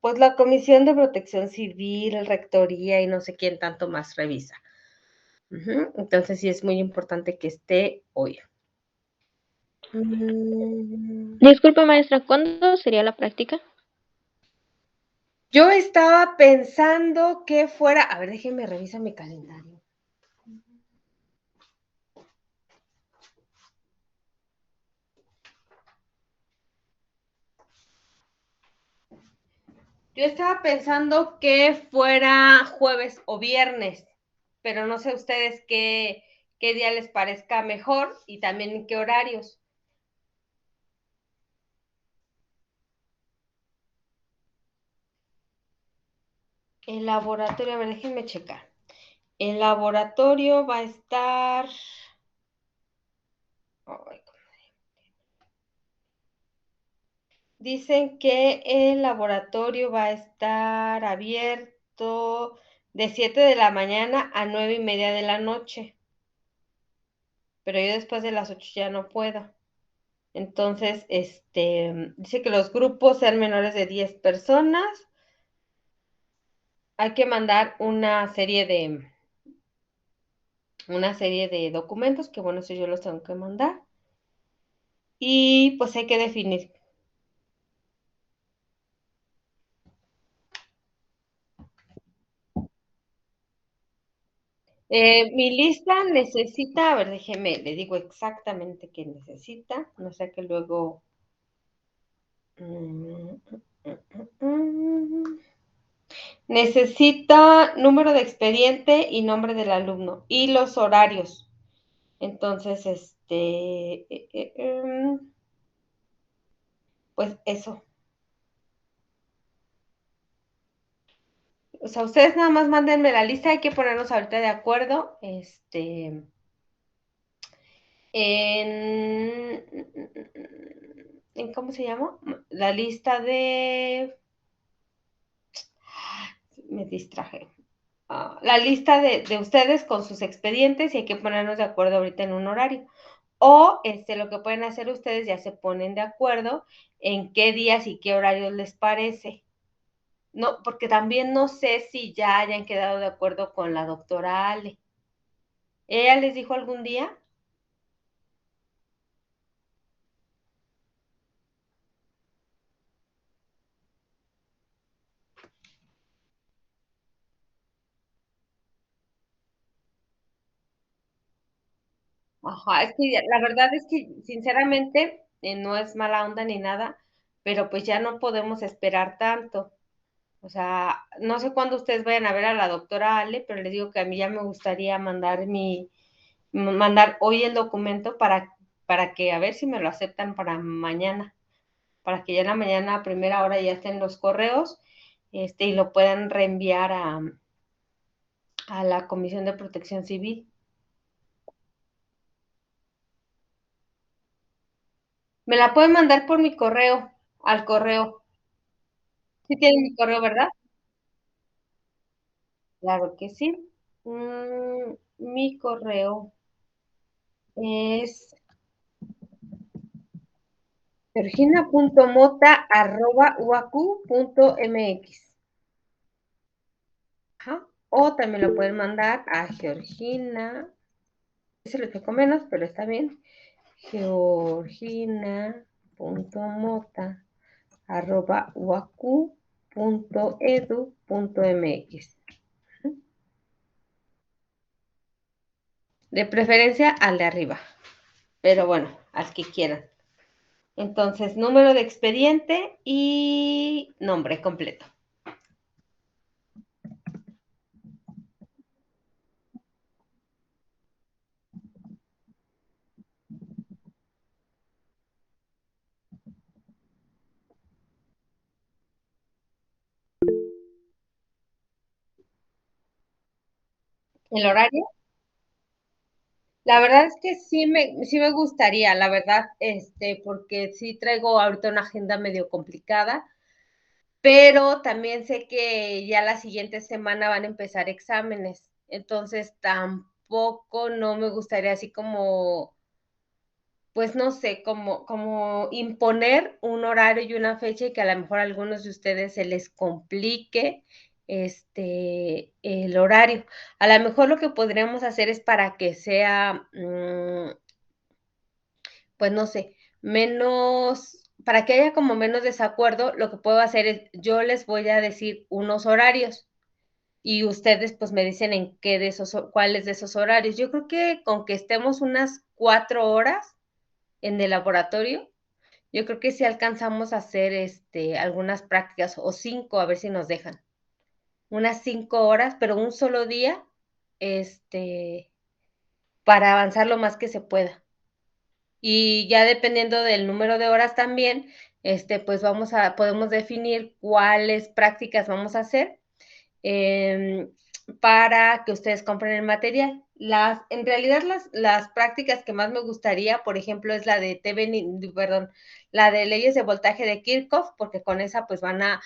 pues la Comisión de Protección Civil, rectoría y no sé quién tanto más revisa. Entonces sí es muy importante que esté hoy. Disculpe, maestra, ¿cuándo sería la práctica? Yo estaba pensando que fuera, a ver, déjenme revisar mi calendario. Yo estaba pensando que fuera jueves o viernes, pero no sé ustedes qué día les parezca mejor y también en qué horarios. El laboratorio, a ver, déjenme checar. El laboratorio va a estar. Ay, dicen que el laboratorio va a estar abierto de 7 de la mañana a 9:30 de la noche, pero yo después de las 8 ya no puedo. Entonces, dice que los grupos sean menores de 10 personas. Hay que mandar una serie de documentos, que bueno, eso yo los tengo que mandar. Y pues hay que definir. Mi lista necesita, a ver, déjeme, le digo exactamente qué necesita, no sé que luego. mm, mm, mm. Necesita número de expediente y nombre del alumno y los horarios. Entonces, pues eso. O sea, ustedes nada más mándenme la lista, hay que ponernos ahorita de acuerdo, en, ¿cómo se llama? La lista me distraje. La lista de ustedes con sus expedientes y hay que ponernos de acuerdo ahorita en un horario. O lo que pueden hacer ustedes ya se ponen de acuerdo en qué días y qué horarios les parece. No, porque también no sé si ya hayan quedado de acuerdo con la doctora Ale. ¿Ella les dijo algún día? Ajá, es que la verdad es que sinceramente no es mala onda ni nada, pero pues ya no podemos esperar tanto. O sea, no sé cuándo ustedes vayan a ver a la doctora Ale, pero les digo que a mí ya me gustaría mandar hoy el documento para que a ver si me lo aceptan para mañana, para que ya en la mañana a primera hora ya estén los correos, y lo puedan reenviar a la Comisión de Protección Civil. Me la pueden mandar por mi correo, al correo. Sí tienen mi correo, ¿verdad? Claro que sí. Mi correo es georgina.mota@uacu.mx. Ajá. O también lo pueden mandar a Georgina, se lo explico menos, pero está bien. georgina.mota@uacu.edu.mx. De preferencia al de arriba, pero bueno, al que quieran. Entonces, número de expediente y nombre completo. ¿El horario? La verdad es que sí me gustaría, la verdad, porque sí traigo ahorita una agenda medio complicada, pero también sé que ya la siguiente semana van a empezar exámenes, entonces tampoco no me gustaría así como pues no sé, como imponer un horario y una fecha y que a lo mejor a algunos de ustedes se les complique el horario. A lo mejor lo que podríamos hacer es para que sea, pues no sé, menos, para que haya como menos desacuerdo, lo que puedo hacer es, yo les voy a decir unos horarios y ustedes pues me dicen en qué de esos, cuáles de esos horarios. Yo creo que con que estemos unas 4 horas en el laboratorio, yo creo que sí alcanzamos a hacer algunas prácticas o 5, a ver si nos dejan. Unas 5 horas, pero un solo día, este, para avanzar lo más que se pueda. Y ya dependiendo del número de horas también, pues podemos definir cuáles prácticas vamos a hacer eh, para que ustedes compren el material. En realidad, las prácticas que más me gustaría, por ejemplo, es la de perdón, la de leyes de voltaje de Kirchhoff, porque con esa pues van a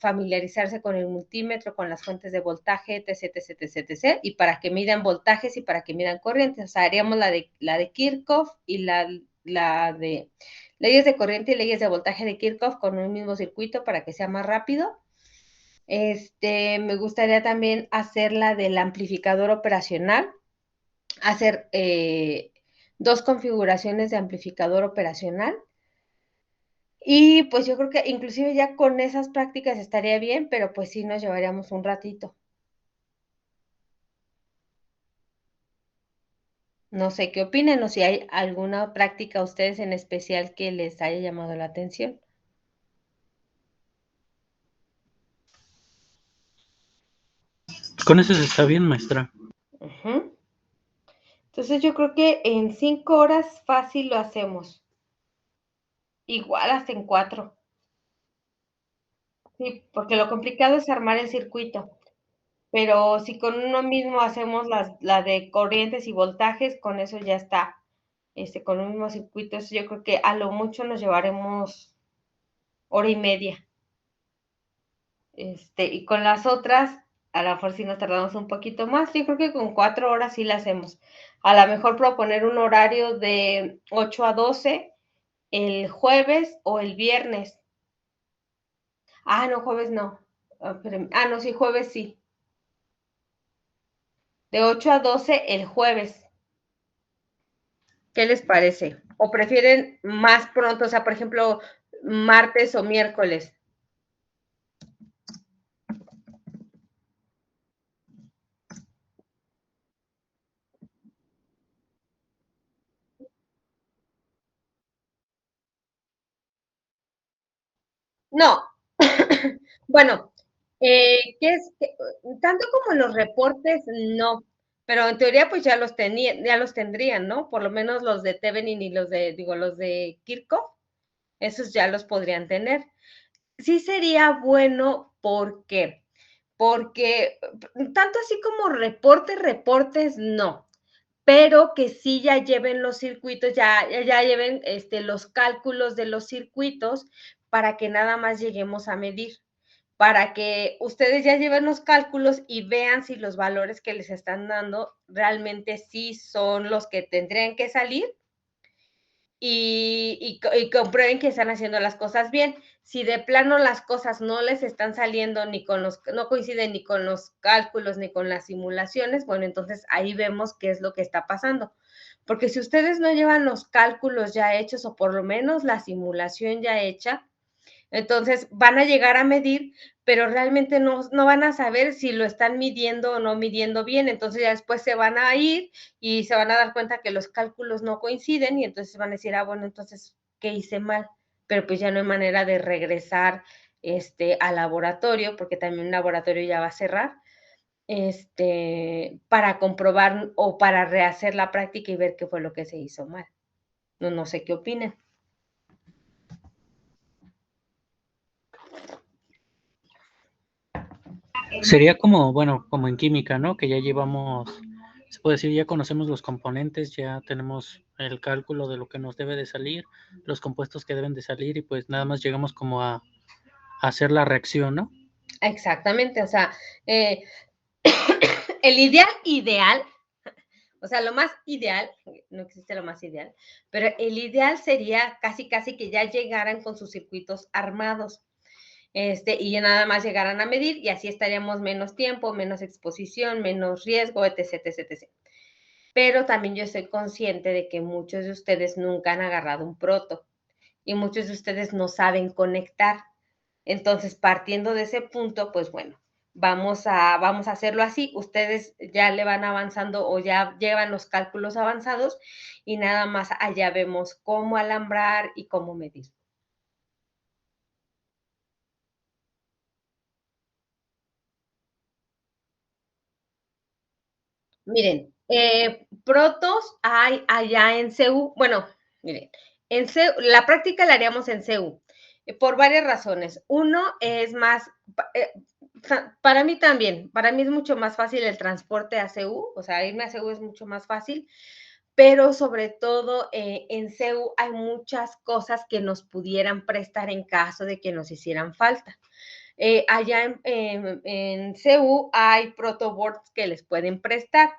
familiarizarse con el multímetro, con las fuentes de voltaje, etc, etc, etc, etc, y para que midan voltajes y para que midan corrientes. O sea, haríamos la de Kirchhoff y la de leyes de corriente y leyes de voltaje de Kirchhoff con un mismo circuito para que sea más rápido. Me gustaría también hacer la del amplificador operacional, hacer 2 configuraciones de amplificador operacional. Y pues yo creo que inclusive ya con esas prácticas estaría bien, pero pues sí nos llevaríamos un ratito. No sé qué opinen o si hay alguna práctica a ustedes en especial que les haya llamado la atención. Con eso está bien, maestra. Uh-huh. Entonces yo creo que en 5 horas fácil lo hacemos. Igual hasta en 4. Sí, porque lo complicado es armar el circuito. Pero si con uno mismo hacemos la de corrientes y voltajes, con eso ya está. Con un mismo circuito, eso yo creo que a lo mucho nos llevaremos hora y media. Y con las otras, a lo mejor sí nos tardamos un poquito más. Yo creo que con 4 horas sí la hacemos. A lo mejor proponer un horario de 8 a 12 el jueves o el viernes. Ah, no, jueves no. No, sí, jueves sí. De 8 a 12 el jueves. ¿Qué les parece? ¿O prefieren más pronto? O sea, por ejemplo, martes o miércoles. No. Bueno, tanto como los reportes, no. Pero en teoría, pues ya los tendrían, ¿no? Por lo menos los de Thevenin y los de Kirchhoff, esos ya los podrían tener. Sí sería bueno porque tanto así como reportes, no, pero que sí ya lleven los circuitos, ya lleven los cálculos de los circuitos para que nada más lleguemos a medir, para que ustedes ya lleven los cálculos y vean si los valores que les están dando realmente sí son los que tendrían que salir y comprueben que están haciendo las cosas bien. Si de plano las cosas no les están saliendo no coinciden ni con los cálculos ni con las simulaciones, bueno, entonces ahí vemos qué es lo que está pasando. Porque si ustedes no llevan los cálculos ya hechos o por lo menos la simulación ya hecha, entonces van a llegar a medir, pero realmente no van a saber si lo están midiendo o no midiendo bien. Entonces ya después se van a ir y se van a dar cuenta que los cálculos no coinciden y entonces van a decir, bueno, entonces, ¿qué hice mal? Pero pues ya no hay manera de regresar al laboratorio, porque también un laboratorio ya va a cerrar, para comprobar o para rehacer la práctica y ver qué fue lo que se hizo mal. No sé qué opinan. Sería como, bueno, como en química, ¿no? Que ya llevamos, se puede decir, ya conocemos los componentes, ya tenemos el cálculo de lo que nos debe de salir, los compuestos que deben de salir y pues nada más llegamos como a hacer la reacción, ¿no? Exactamente, o sea, el ideal O sea, lo más ideal, no existe lo más ideal, pero el ideal sería casi, casi que ya llegaran con sus circuitos armados. Y ya nada más llegaran a medir y así estaríamos menos tiempo, menos exposición, menos riesgo, etc, etc, etc. Pero también yo soy consciente de que muchos de ustedes nunca han agarrado un proto y muchos de ustedes no saben conectar. Entonces, partiendo de ese punto, pues bueno, vamos a hacerlo así. Ustedes ya le van avanzando o ya llevan los cálculos avanzados y nada más allá vemos cómo alambrar y cómo medir. Miren, protos hay allá en CEU. Bueno, miren, en CEU, la práctica la haríamos en CEU por varias razones. Uno es más, para mí también, para mí es mucho más fácil el transporte a CEU, o sea, irme a CEU es mucho más fácil, pero sobre todo en CEU hay muchas cosas que nos pudieran prestar en caso de que nos hicieran falta. Allá en CEU hay protoboards que les pueden prestar.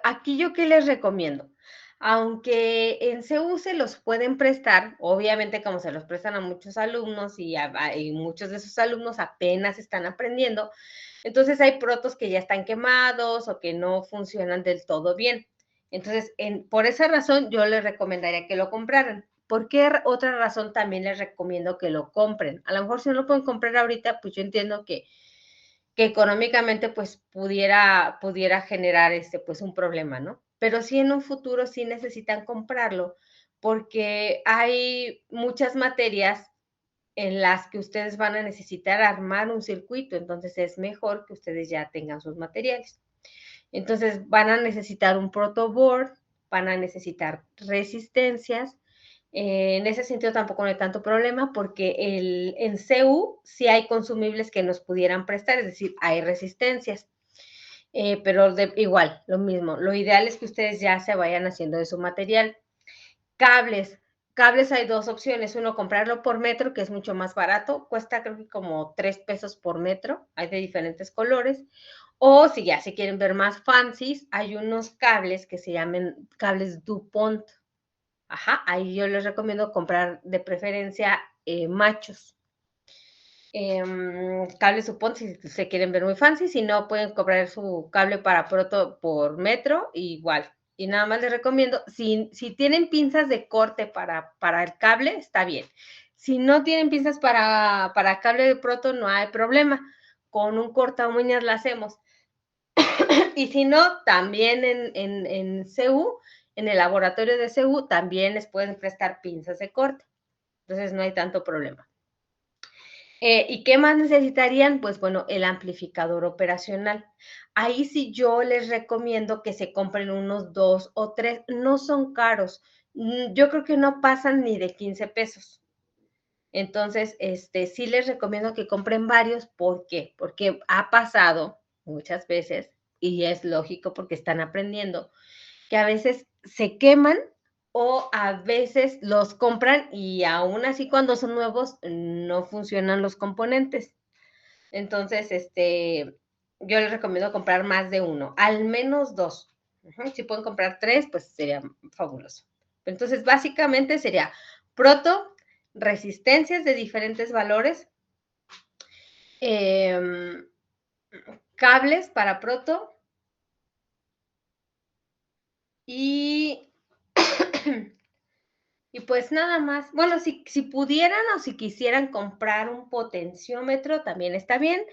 Aquí yo qué les recomiendo. Aunque en CEU se los pueden prestar, obviamente como se los prestan a muchos alumnos y muchos de esos alumnos apenas están aprendiendo, entonces hay protos que ya están quemados o que no funcionan del todo bien. Entonces, por esa razón yo les recomendaría que lo compraran. ¿Por qué otra razón también les recomiendo que lo compren? A lo mejor si no lo pueden comprar ahorita, pues yo entiendo que económicamente pues pudiera generar pues un problema, ¿no? Pero sí en un futuro sí necesitan comprarlo porque hay muchas materias en las que ustedes van a necesitar armar un circuito, entonces es mejor que ustedes ya tengan sus materiales. Entonces van a necesitar un protoboard, van a necesitar resistencias. En ese sentido tampoco no hay tanto problema porque en CEU sí hay consumibles que nos pudieran prestar, es decir, hay resistencias. Pero igual, lo mismo. Lo ideal es que ustedes ya se vayan haciendo de su material. Cables. Cables hay dos opciones. Uno, comprarlo por metro, que es mucho más barato. Cuesta creo que como 3 pesos por metro. Hay de diferentes colores. O si ya se quieren ver más fancies, hay unos cables que se llaman cables DuPont. Ajá, ahí yo les recomiendo comprar de preferencia machos. Cable Supón si se quieren ver muy fancy, si no pueden comprar su cable para proto por metro, igual. Y nada más les recomiendo, si tienen pinzas de corte para el cable, está bien. Si no tienen pinzas para cable de proto, no hay problema. Con un corta uñas la hacemos. Y si no, también en CU, en el laboratorio de CU, también les pueden prestar pinzas de corte. Entonces no hay tanto problema. ¿Y qué más necesitarían? Pues bueno, el amplificador operacional. Ahí sí yo les recomiendo que se compren unos 2 o 3, no son caros. Yo creo que no pasan ni de 15 pesos. Entonces, sí les recomiendo que compren varios. ¿Por qué? Porque ha pasado muchas veces, y es lógico porque están aprendiendo, que a veces se queman o a veces los compran y aún así cuando son nuevos no funcionan los componentes. Entonces, yo les recomiendo comprar más de uno, al menos 2. Si pueden comprar 3, pues sería fabuloso. Entonces, básicamente sería proto, resistencias de diferentes valores, cables para proto y y pues nada más. Bueno, si pudieran o si quisieran comprar un potenciómetro, también está bien.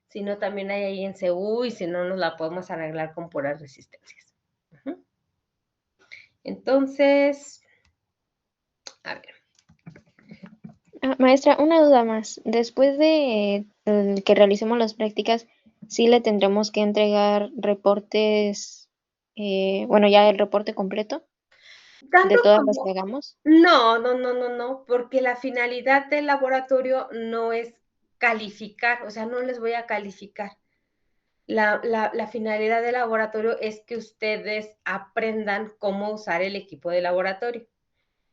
Si no, también hay ahí en CU y si no, nos la podemos arreglar con puras resistencias. Entonces, a ver. Maestra, una duda más. Después de que realicemos las prácticas, ¿sí le tendremos que entregar reportes, bueno, ya el reporte completo Tanto de todas las que como, hagamos? no, porque la finalidad del laboratorio no es calificar, o sea, no les voy a calificar. La finalidad del laboratorio es que ustedes aprendan cómo usar el equipo de laboratorio.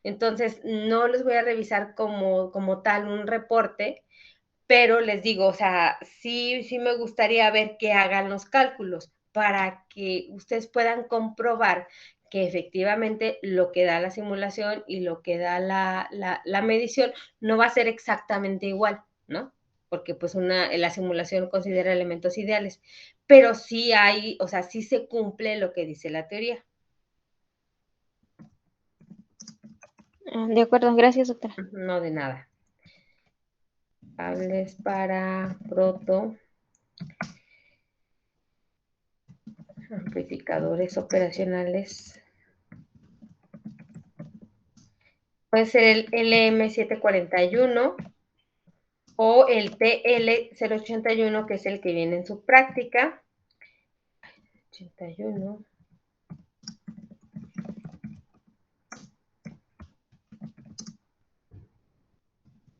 Entonces, no les voy a revisar como tal un reporte, pero les digo, o sea, sí me gustaría ver que hagan los cálculos, para que ustedes puedan comprobar que efectivamente lo que da la simulación y lo que da la medición no va a ser exactamente igual, ¿no? Porque pues la simulación considera elementos ideales, pero sí hay, o sea, sí se cumple lo que dice la teoría. De acuerdo, gracias, doctora. No de nada. Cables para proto, amplificadores operacionales. Puede ser el LM741 o el TL081, que es el que viene en su práctica. 81.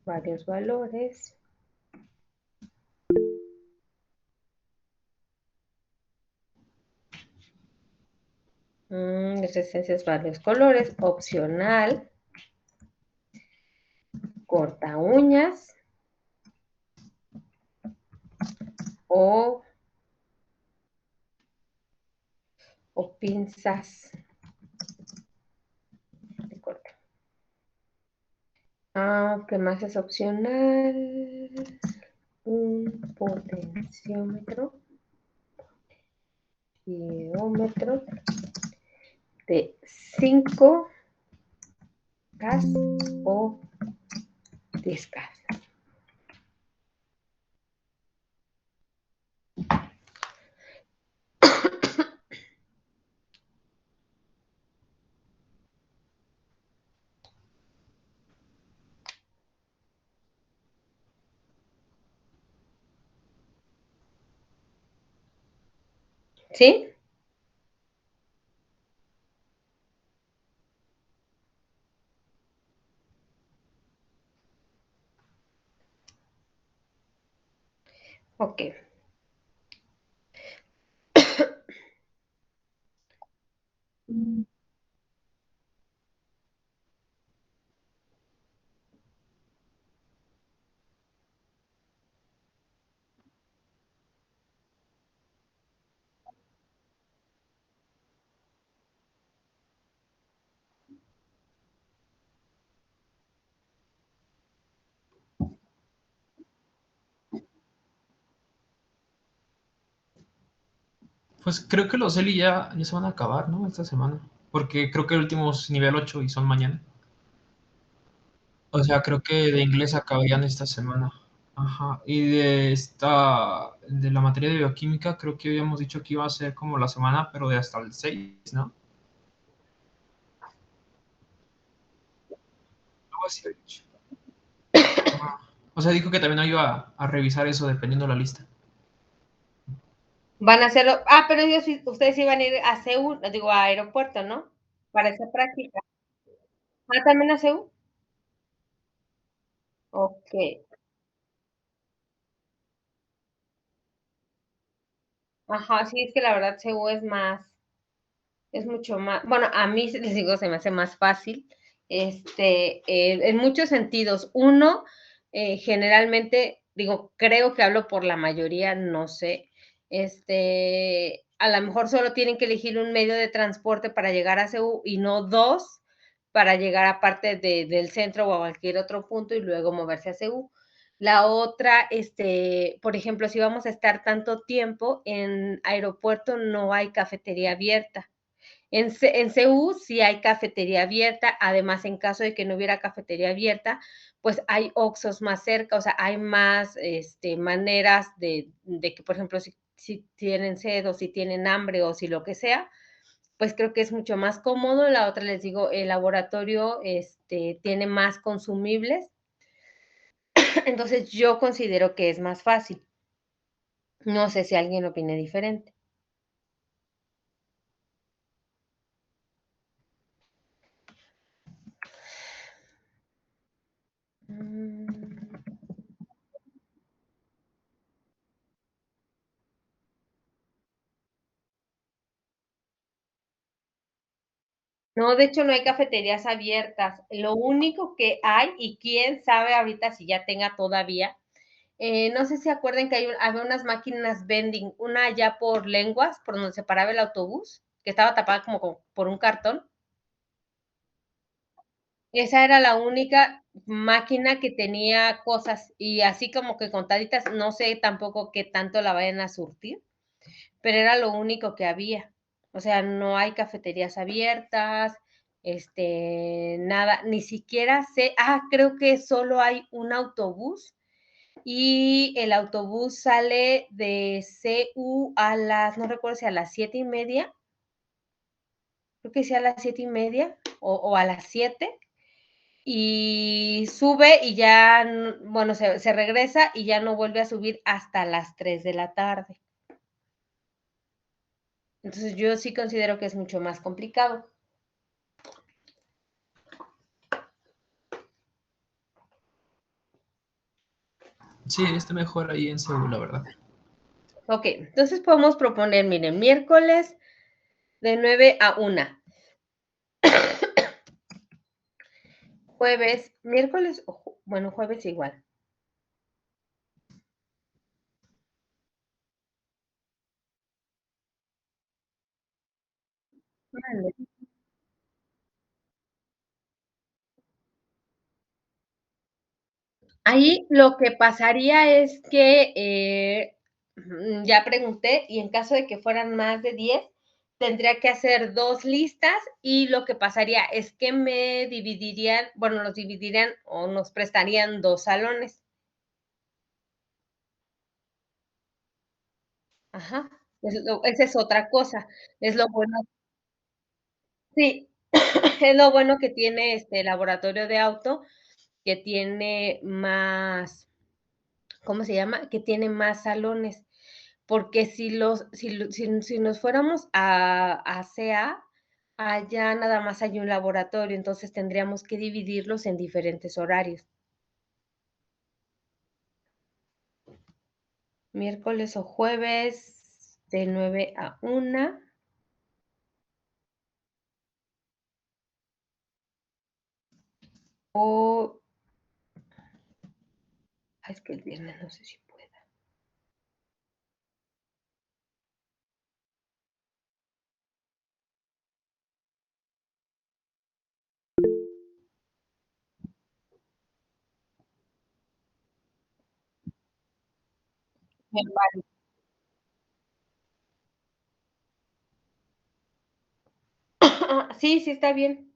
Varios valores. Resistencias, varios colores. Opcional. Corta uñas. O pinzas de corte. ¿Qué más es opcional? Un potenciómetro. Diómetro de 5 Ks o 10 Ks. ¿Sí? Ok. Pues creo que los Eli ya se van a acabar, ¿no? Esta semana. Porque creo que el último es nivel 8 y son mañana. O sea, creo que de inglés acabarían esta semana. Ajá. Y de la materia de bioquímica, creo que habíamos dicho que iba a ser como la semana, pero de hasta el 6, ¿no? Algo así había dicho. Ajá. O sea, dijo que también iba a revisar eso dependiendo de la lista. Van a hacerlo. Pero ustedes iban a ir a Seúl, digo, a aeropuerto, ¿no? Para esa práctica. ¿También a Seúl? Ok. Ajá, sí, es que la verdad Seúl es mucho más, bueno, a mí les digo, se me hace más fácil, en muchos sentidos. Uno, generalmente, digo, creo que hablo por la mayoría, no sé, a lo mejor solo tienen que elegir un medio de transporte para llegar a Seúl y no dos para llegar a parte del centro o a cualquier otro punto y luego moverse a Seúl. La otra, por ejemplo, si vamos a estar tanto tiempo en aeropuerto, no hay cafetería abierta. En CU sí hay cafetería abierta, además en caso de que no hubiera cafetería abierta, pues hay Oxxos más cerca, o sea, hay más maneras de que, por ejemplo, si tienen sed o si tienen hambre o si lo que sea, pues creo que es mucho más cómodo. La otra, les digo, el laboratorio tiene más consumibles, entonces yo considero que es más fácil. No sé si alguien opine diferente. No, de hecho no hay cafeterías abiertas. Lo único que hay, y quién sabe ahorita si ya tenga todavía, No sé si acuerdan que había unas máquinas vending, una allá por Lenguas, por donde se paraba el autobús, que estaba tapada como por un cartón. Esa era la única máquina que tenía cosas y así como que contaditas, no sé tampoco qué tanto la vayan a surtir, pero era lo único que había. O sea, no hay cafeterías abiertas, nada, ni siquiera sé, creo que solo hay un autobús y el autobús sale de CU a no recuerdo si a las 7:30, creo que sí a las 7:30 o a las 7, y sube y ya, bueno, se regresa y ya no vuelve a subir hasta las 3 de la tarde. Entonces yo sí considero que es mucho más complicado. Sí, está mejor ahí en Seúl, la verdad. Ok, entonces podemos proponer, miren, miércoles de 9 a 1. Jueves, miércoles, bueno, jueves igual. Vale. Ahí lo que pasaría es que ya pregunté y en caso de que fueran más de 10, tendría que hacer 2 listas y lo que pasaría es que me dividirían, bueno, nos dividirían o nos prestarían 2 salones. Ajá, esa es otra cosa. Es lo bueno, sí, es lo bueno que tiene este laboratorio de auto, que tiene más, ¿cómo se llama? Que tiene más salones. Porque si nos fuéramos a CA, allá nada más hay un laboratorio, entonces tendríamos que dividirlos en diferentes horarios. Miércoles o jueves de 9 a 1. O, es que el viernes no sé si pueda. Sí, sí está bien.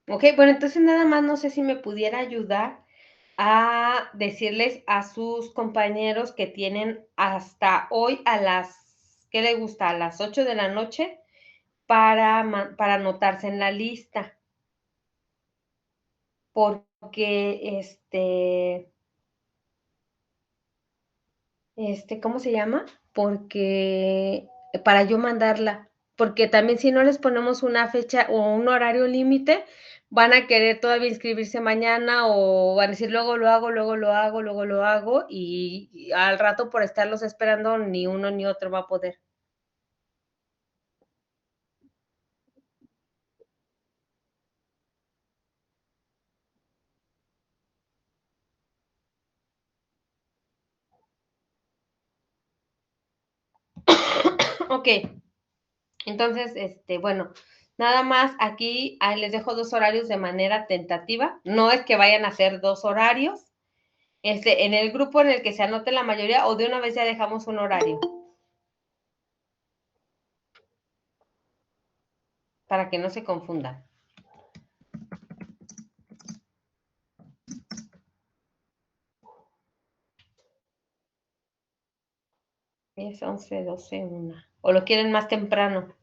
Ok, bueno, entonces nada más no sé si me pudiera ayudar a decirles a sus compañeros que tienen hasta hoy a ¿qué le gusta? A las 8 de la noche para anotarse en la lista, porque ¿cómo se llama? Porque para yo mandarla, porque también si no les ponemos una fecha o un horario límite, van a querer todavía inscribirse mañana o van a decir luego lo hago, luego lo hago, luego lo hago y al rato por estarlos esperando ni uno ni otro va a poder. Ok, entonces, bueno, nada más aquí les dejo 2 horarios de manera tentativa. No es que vayan a hacer 2 horarios. En el grupo en el que se anote la mayoría o de una vez ya dejamos un horario para que no se confundan. 10, 11, 12, 1. ¿O lo quieren más temprano?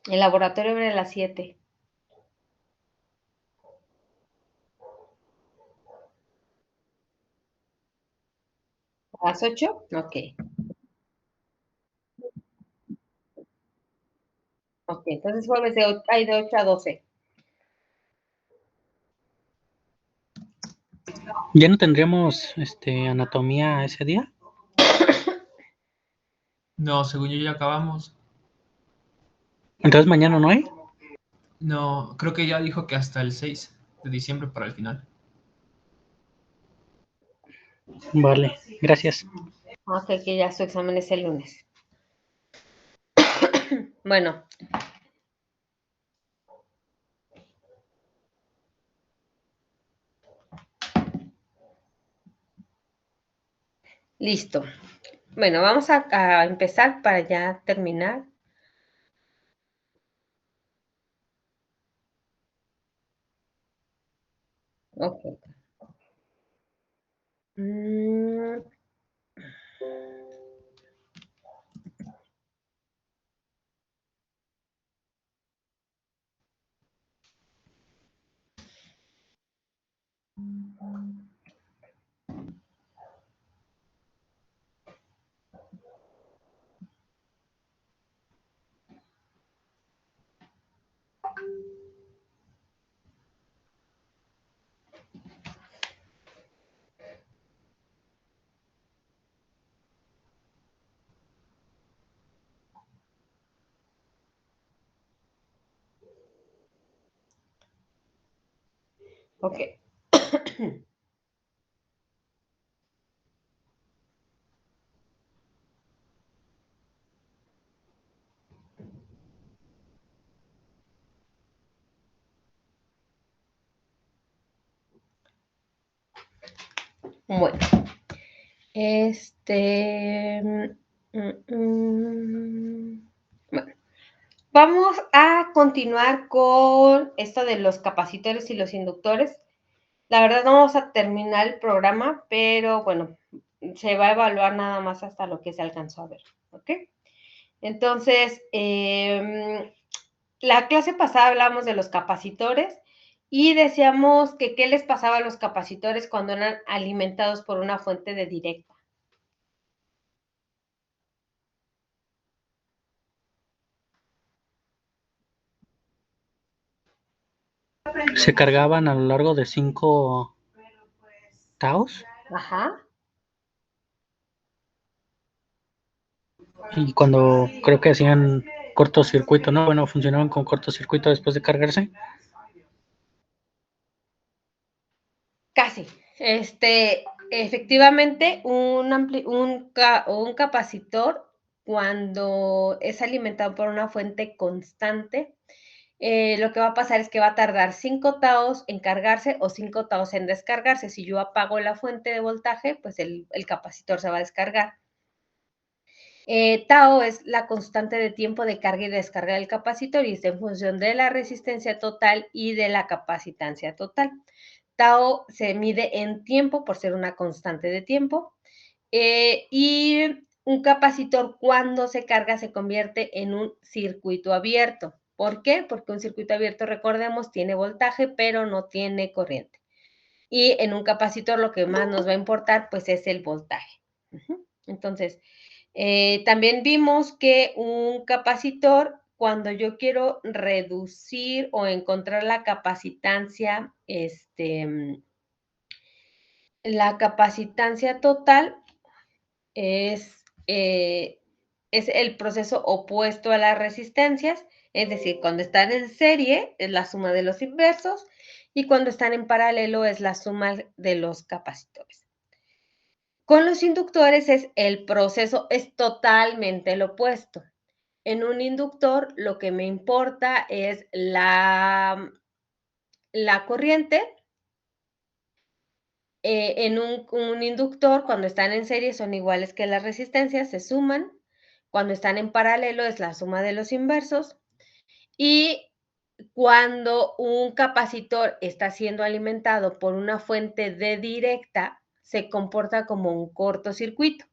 El laboratorio abre a las 7. ¿A las 8? Ok. Ok, entonces jueves hay de 8 a 12. ¿Ya no tendríamos anatomía ese día? No, según yo ya acabamos. Entonces mañana no hay. No, creo que ya dijo que hasta el 6 de diciembre para el final. Vale, gracias. Ok, que ya su examen es el lunes. Bueno. Listo. Bueno, vamos a empezar para ya terminar. Ok. Ok. Bueno. Bueno, vamos a continuar con esto de los capacitores y los inductores. La verdad no vamos a terminar el programa, pero bueno, se va a evaluar nada más hasta lo que se alcanzó a ver, ¿ok? Entonces, la clase pasada hablamos de los capacitores y decíamos que qué les pasaba a los capacitores cuando eran alimentados por una fuente de directa. Se cargaban a lo largo de 5 taos. Ajá. Y cuando creo que hacían cortocircuito, ¿no? Bueno, funcionaban con cortocircuito después de cargarse. Casi. Efectivamente, un capacitor, cuando es alimentado por una fuente constante, lo que va a pasar es que va a tardar 5 taos en cargarse o 5 taos en descargarse. Si yo apago la fuente de voltaje, pues el capacitor se va a descargar. Tau es la constante de tiempo de carga y descarga del capacitor y está en función de la resistencia total y de la capacitancia total. Tau se mide en tiempo por ser una constante de tiempo. Y un capacitor cuando se carga se convierte en un circuito abierto. ¿Por qué? Porque un circuito abierto, recordemos, tiene voltaje, pero no tiene corriente. Y en un capacitor lo que más nos va a importar, pues, es el voltaje. Entonces, también vimos que un capacitor, cuando yo quiero reducir o encontrar la capacitancia, la capacitancia total es el proceso opuesto a las resistencias, es decir, cuando están en serie es la suma de los inversos y cuando están en paralelo es la suma de los capacitores. Con los inductores el proceso es totalmente lo opuesto. En un inductor lo que me importa es la corriente. En un inductor, cuando están en serie, son iguales que las resistencias, se suman. Cuando están en paralelo es la suma de los inversos. Y cuando un capacitor está siendo alimentado por una fuente de directa, se comporta como un cortocircuito,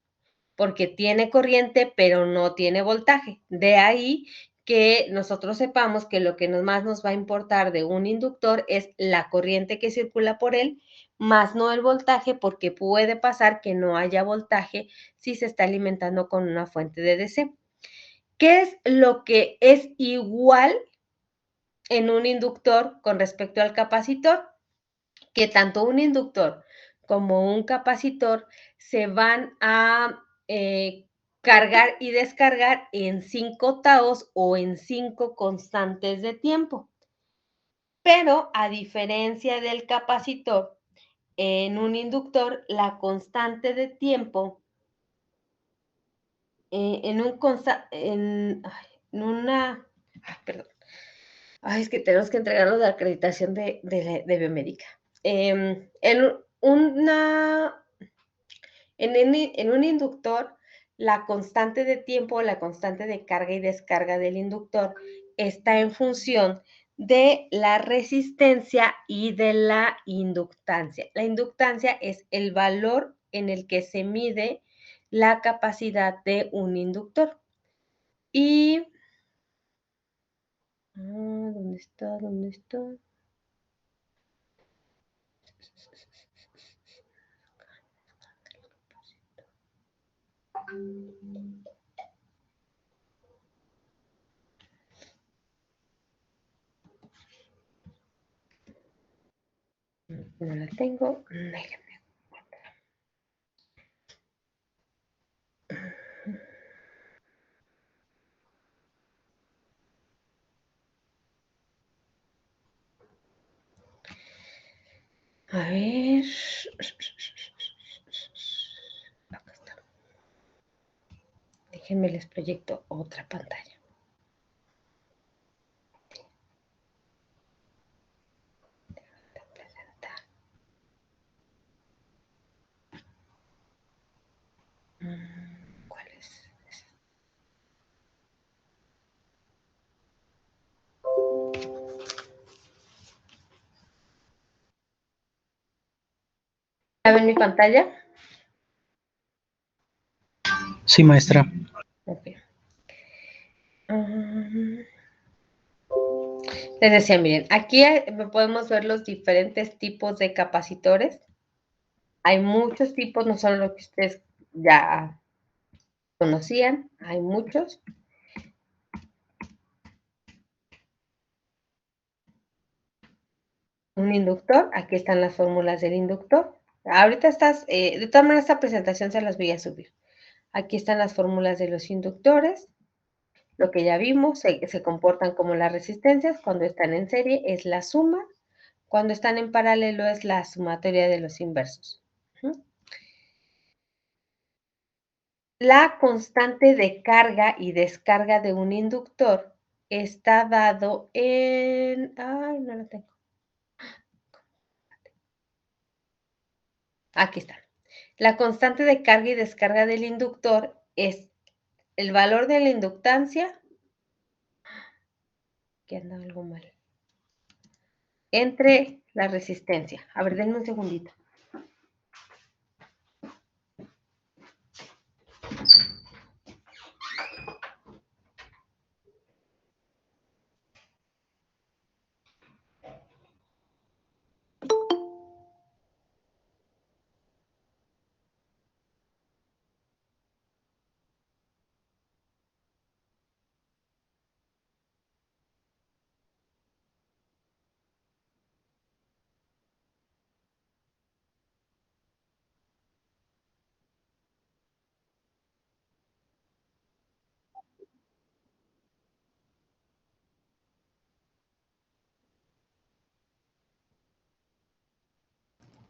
porque tiene corriente, pero no tiene voltaje. De ahí que nosotros sepamos que lo que más nos va a importar de un inductor es la corriente que circula por él, más no el voltaje, porque puede pasar que no haya voltaje si se está alimentando con una fuente de DC. ¿Qué es lo que es igual en un inductor con respecto al capacitor? Que tanto un inductor como un capacitor se van a cargar y descargar en 5 taos o en 5 constantes de tiempo. Pero a diferencia del capacitor, en un inductor la constante de tiempo en una, perdón, es que tenemos que entregarlo de acreditación de biomédica. En un inductor, la constante de tiempo, la constante de carga y descarga del inductor está en función de la resistencia y de la inductancia. La inductancia es el valor en el que se mide la capacidad de un inductor. Y ¿dónde está? ¿Dónde está? No la tengo. A ver. Acá está. Déjenme les proyecto otra pantalla. ¿Cuál es? ¿Ya ven mi pantalla? Sí, maestra. Ok. Les decía, miren, aquí podemos ver los diferentes tipos de capacitores. Hay muchos tipos, no solo los que ustedes ya conocían, hay muchos. Un inductor, aquí están las fórmulas del inductor. Ahorita de todas maneras esta presentación se las voy a subir. Aquí están las fórmulas de los inductores. Lo que ya vimos, se comportan como las resistencias. Cuando están en serie es la suma. Cuando están en paralelo es la sumatoria de los inversos. La constante de carga y descarga de un inductor está dado en... Ay, no lo tengo. Aquí está. La constante de carga y descarga del inductor es el valor de la inductancia, que anda algo mal, entre la resistencia. A ver, denme un segundito.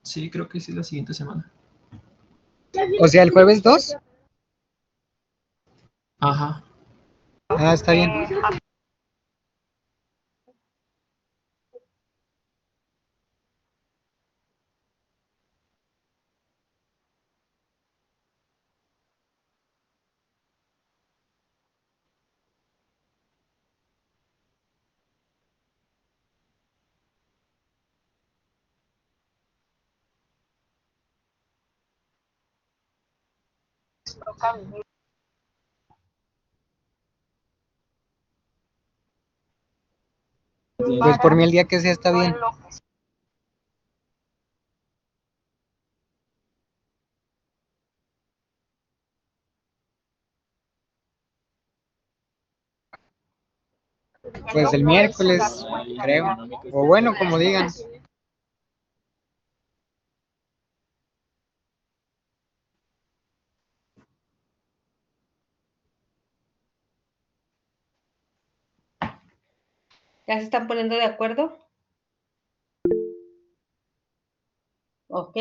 Sí, creo que sí, la siguiente semana. O sea, el jueves 2. Ajá. Ah, está bien. Pues por mí el día que sea está bien. Pues el miércoles, creo. O bueno, como digan. ¿Ya se están poniendo de acuerdo? Ok.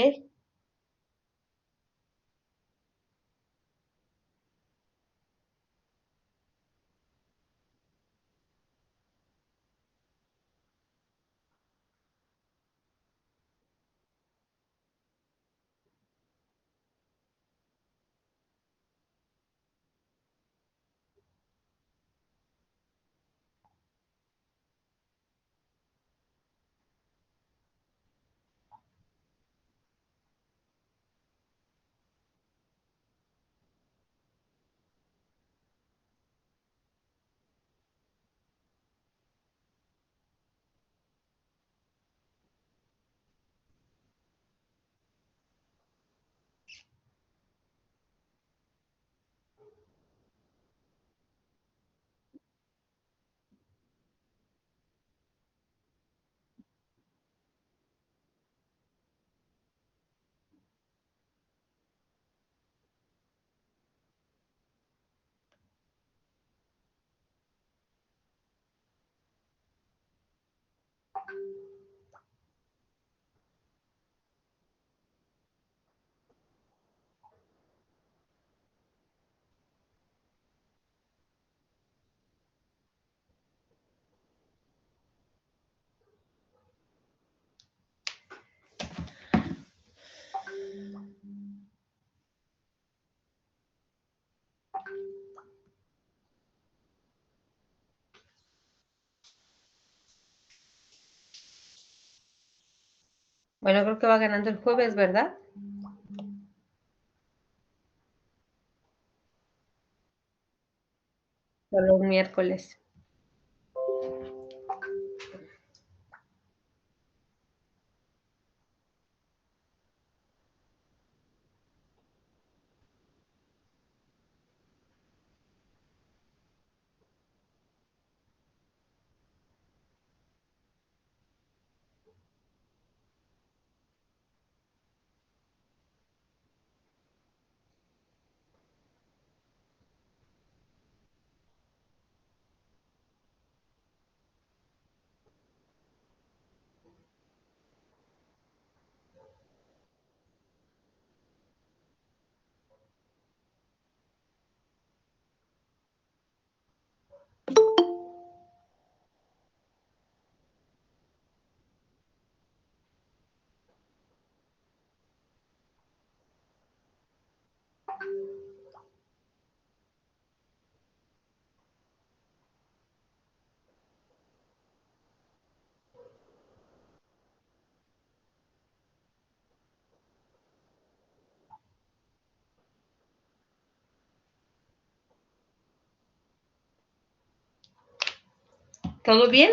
Bueno, creo que va ganando el jueves, ¿verdad? Solo un miércoles. ¿Todo bien?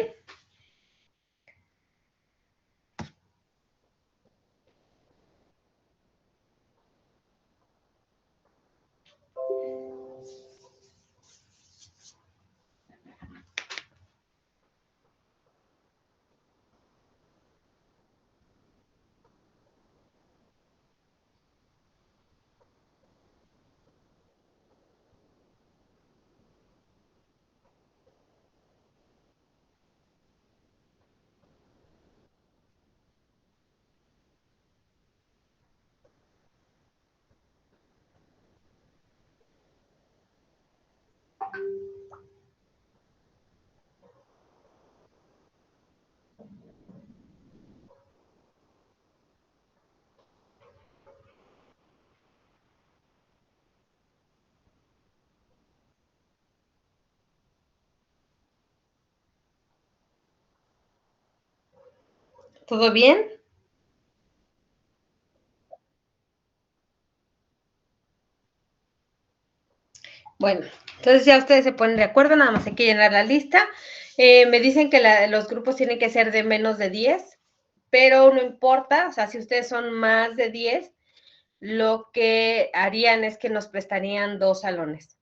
¿Todo bien? Bueno, entonces ya ustedes se ponen de acuerdo, nada más hay que llenar la lista. Me dicen que los grupos tienen que ser de menos de 10, pero no importa, o sea, si ustedes son más de 10, lo que harían es que nos prestarían 2 salones.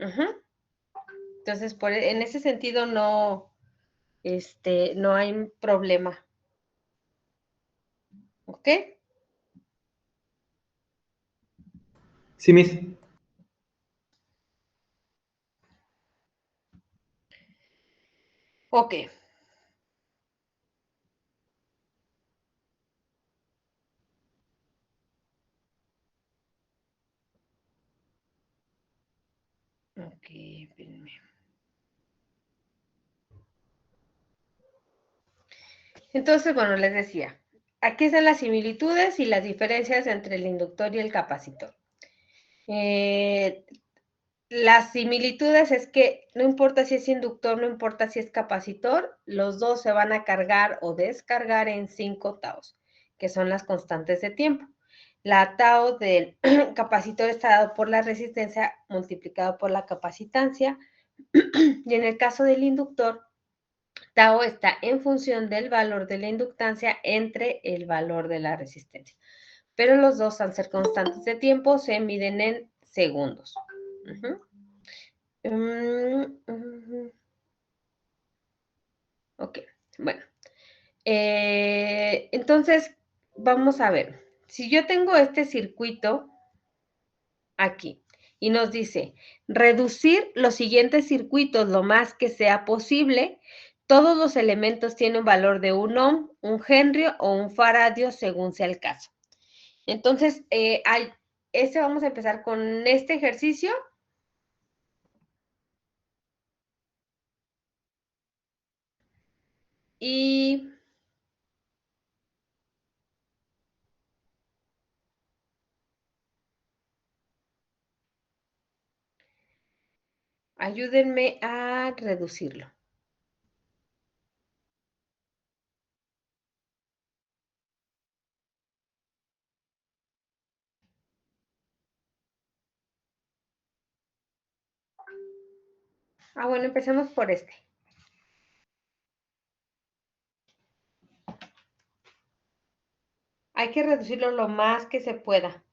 Entonces, en ese sentido no hay problema. ¿Ok? Sí, Miss. Ok. Ok, espérenme. Entonces, bueno, les decía, aquí están las similitudes y las diferencias entre el inductor y el capacitor. Las similitudes es que no importa si es inductor, no importa si es capacitor, los dos se van a cargar o descargar en 5 taos, que son las constantes de tiempo. La tau del capacitor está dado por la resistencia multiplicado por la capacitancia, y en el caso del inductor, tau está en función del valor de la inductancia entre el valor de la resistencia. Pero los dos, al ser constantes de tiempo, se miden en segundos. Ok, bueno. Entonces, vamos a ver. Si yo tengo este circuito aquí y nos dice reducir los siguientes circuitos lo más que sea posible, todos los elementos tienen un valor de 1 ohm, un henry o un faradio según sea el caso. Entonces, vamos a empezar con este ejercicio. Y ayúdenme a reducirlo. Bueno, empecemos por este. Hay que reducirlo lo más que se pueda.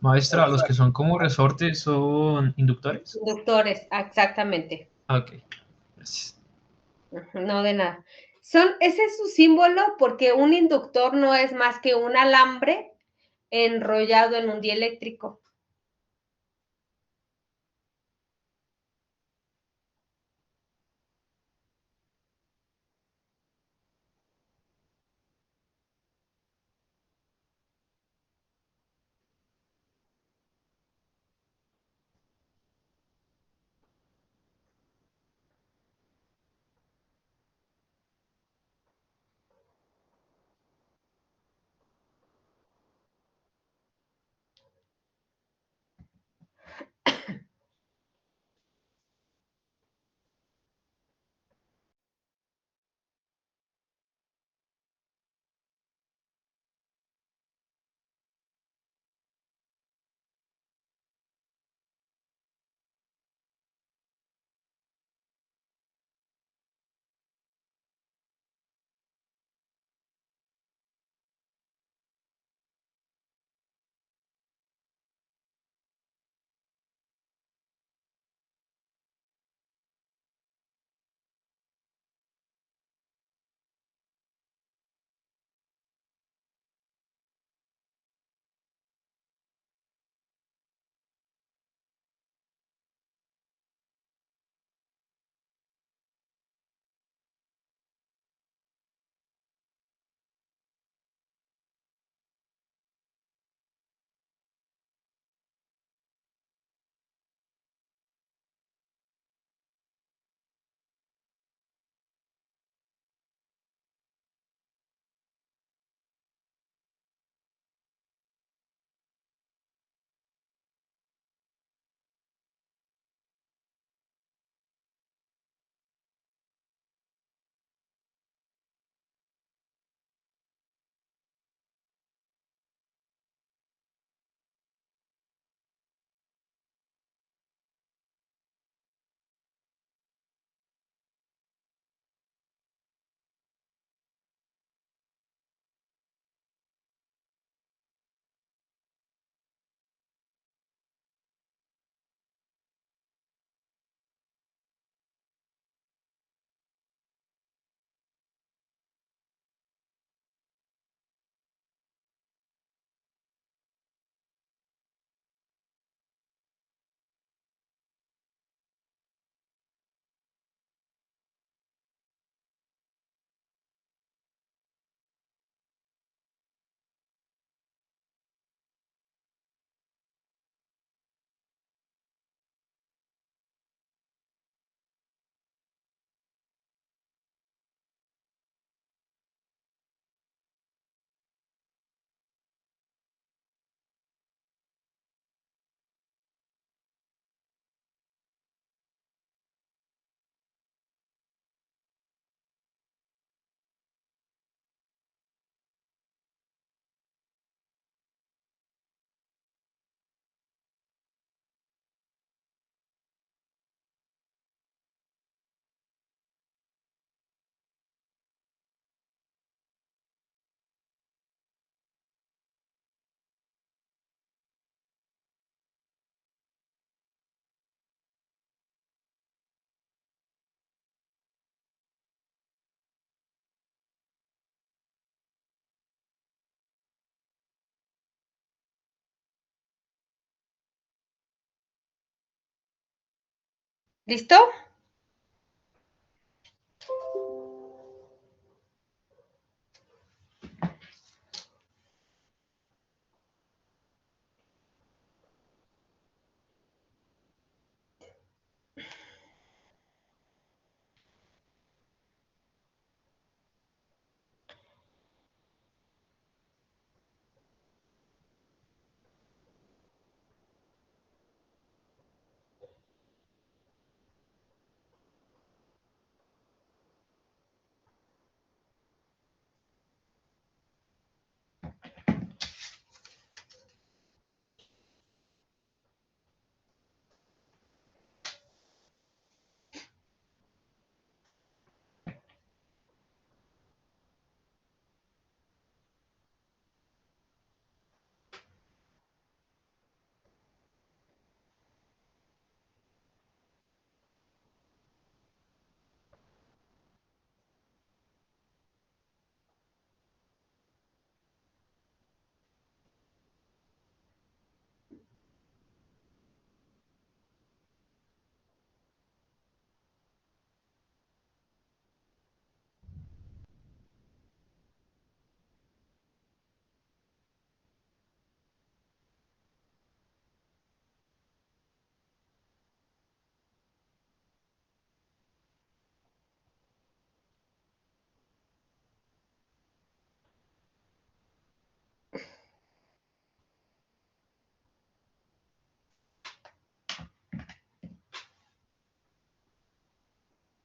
Maestra, los que son como resortes son inductores. Inductores, exactamente. Ok, gracias. No, de nada. Ese es su símbolo porque un inductor no es más que un alambre enrollado en un dieléctrico. ¿Listo?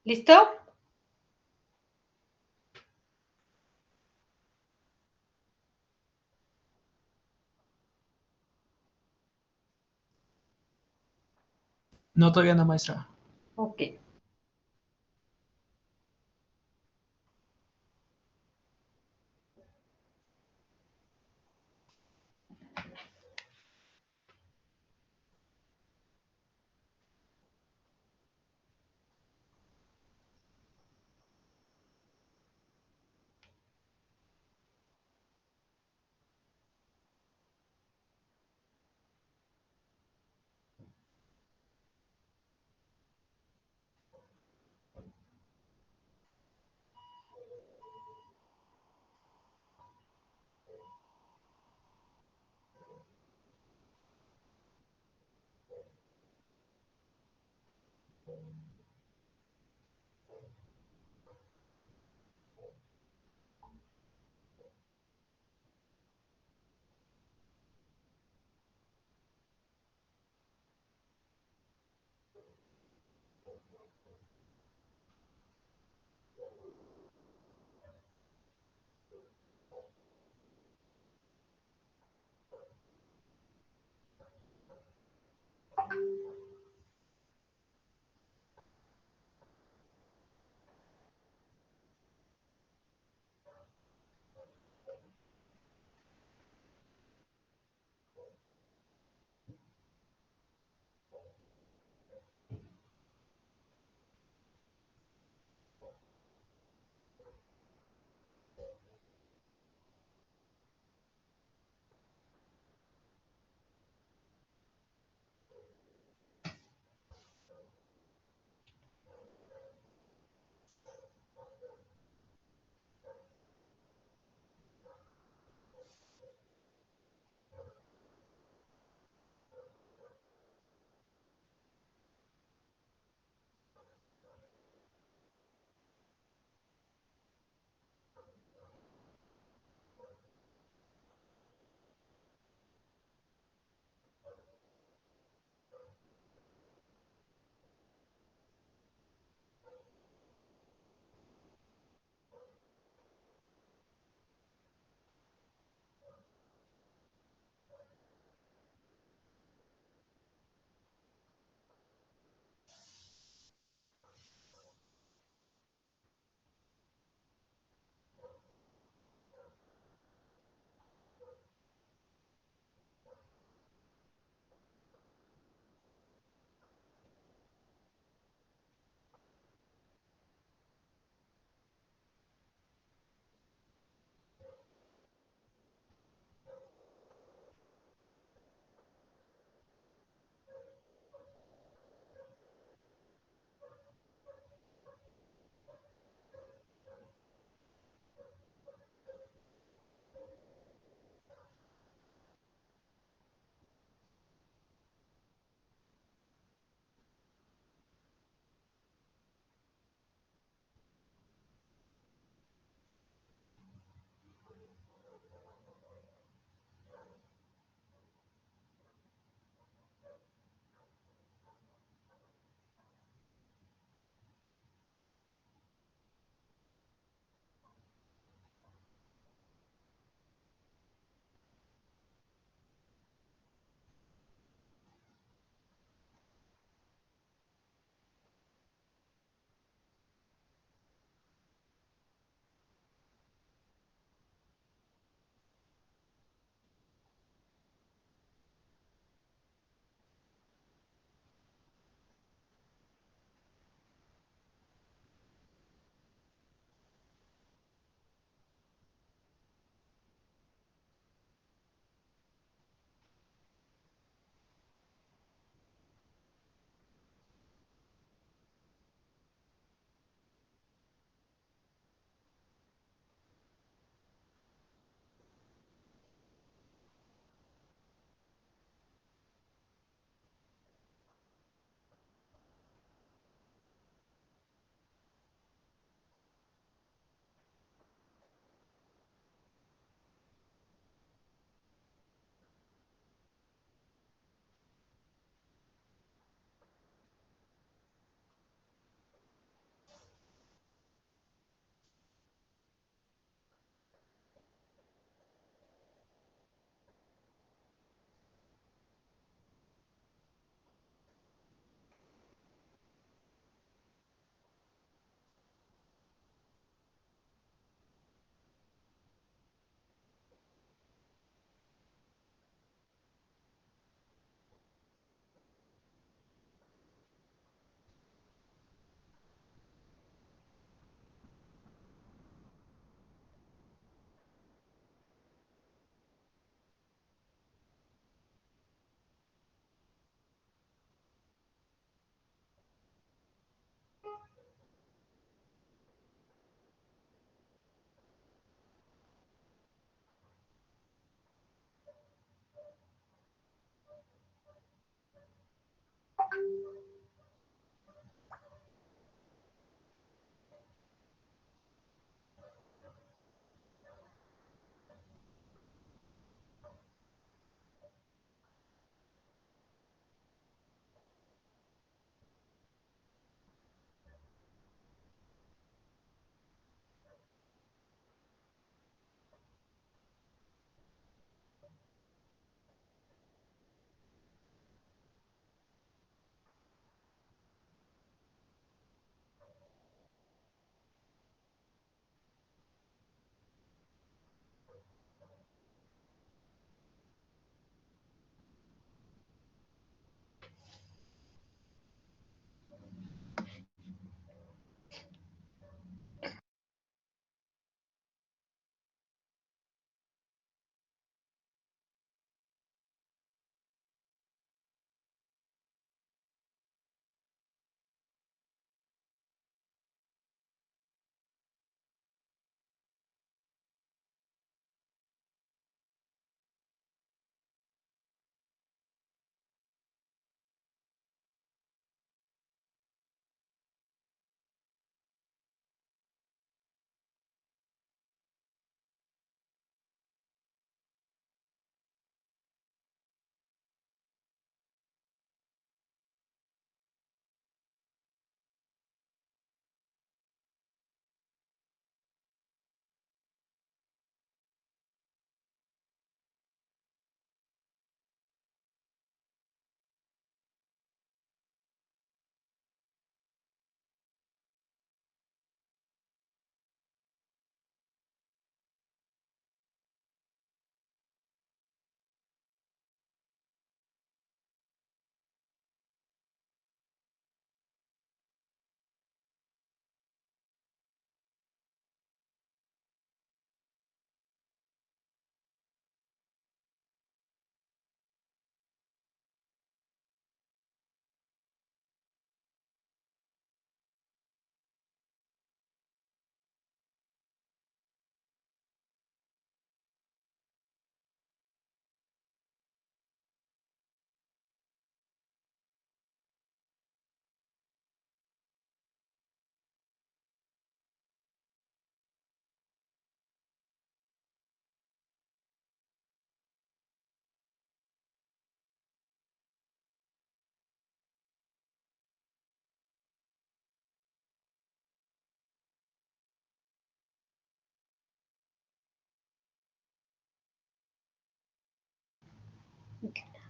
¿Listo? No, todavía no, maestra. Ok.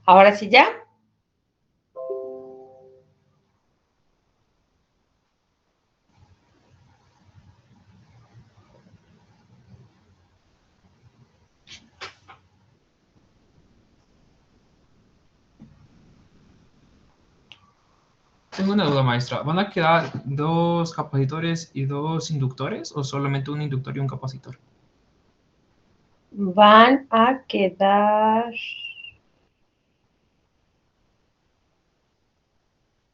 Ahora sí ya. Tengo una duda, maestra. ¿Van a quedar dos capacitores y dos inductores o solamente un inductor y un capacitor? Van a quedar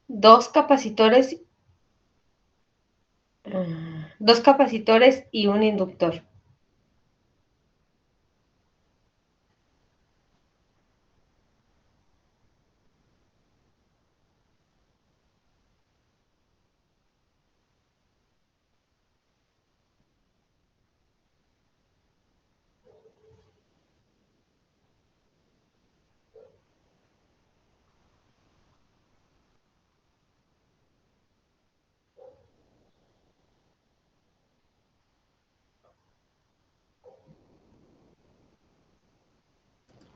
dos capacitores y un inductor.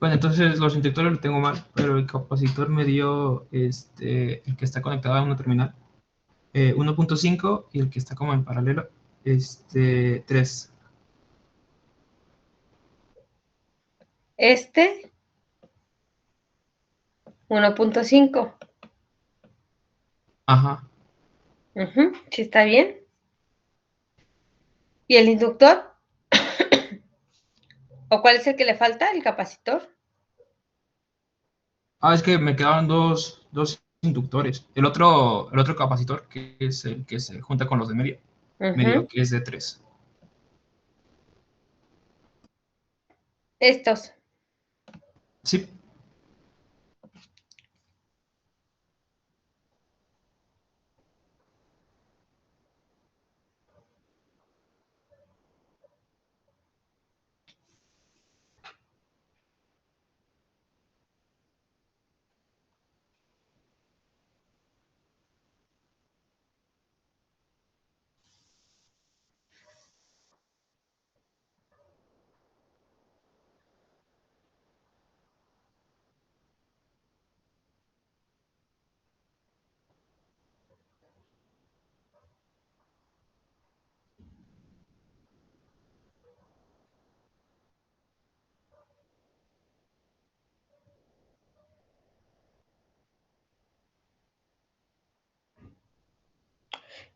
Bueno, entonces los inductores lo tengo mal, pero el capacitor me dio el que está conectado a una terminal, 1.5 y el que está como en paralelo, 3. Este, 1.5. Ajá. ¿Sí está bien? ¿Y el inductor? ¿O cuál es el que le falta? ¿El capacitor? Ah, es que me quedaron dos inductores. El otro capacitor, que es el que se junta con los de medio, me dio que es de 3. Estos. Sí.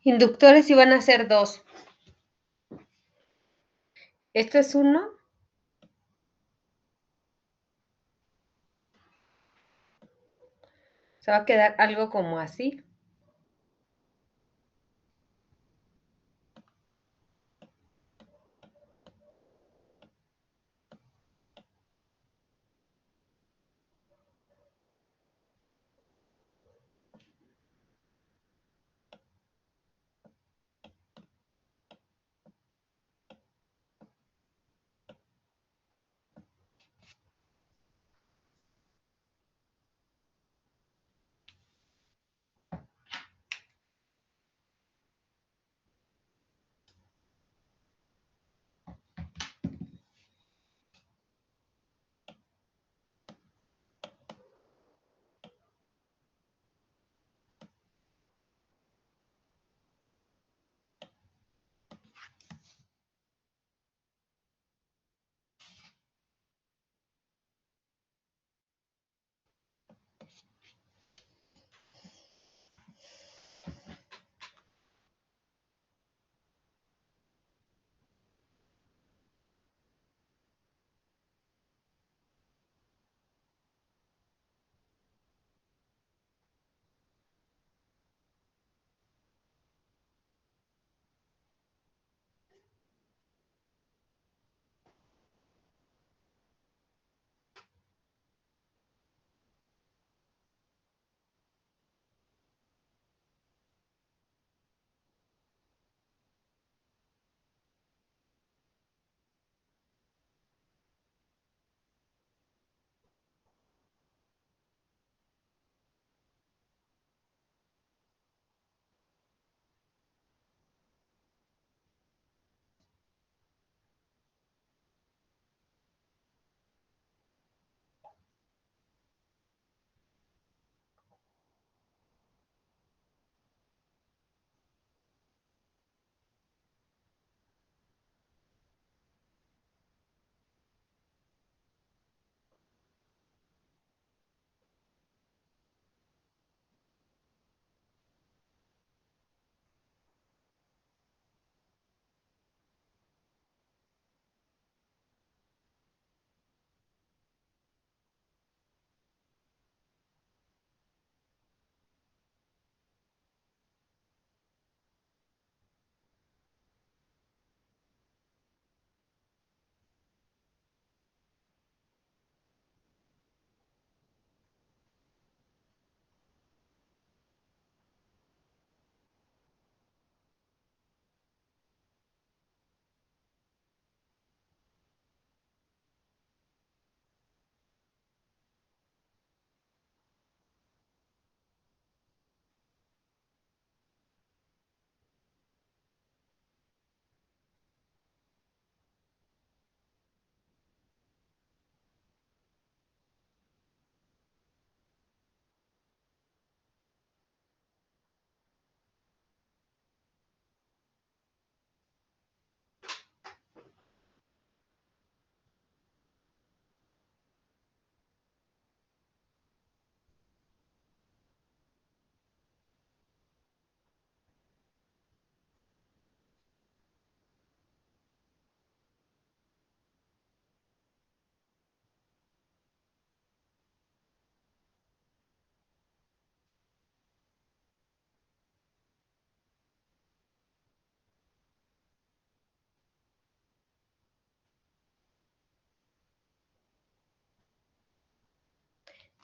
Inductores iban a ser dos. Esto es uno. Se va a quedar algo como así.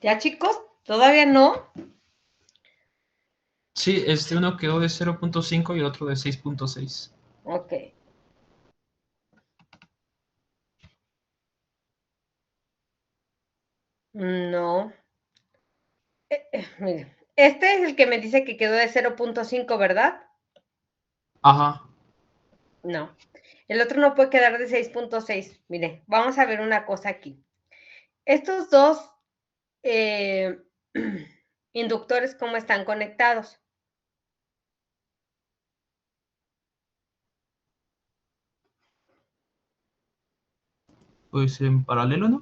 ¿Ya, chicos? ¿Todavía no? Sí, uno quedó de 0.5 y el otro de 6.6. Ok. No. Mire, este es el que me dice que quedó de 0.5, ¿verdad? Ajá. No. El otro no puede quedar de 6.6. Mire, vamos a ver una cosa aquí. Estos dos inductores, ¿cómo están conectados? Pues en paralelo, ¿no?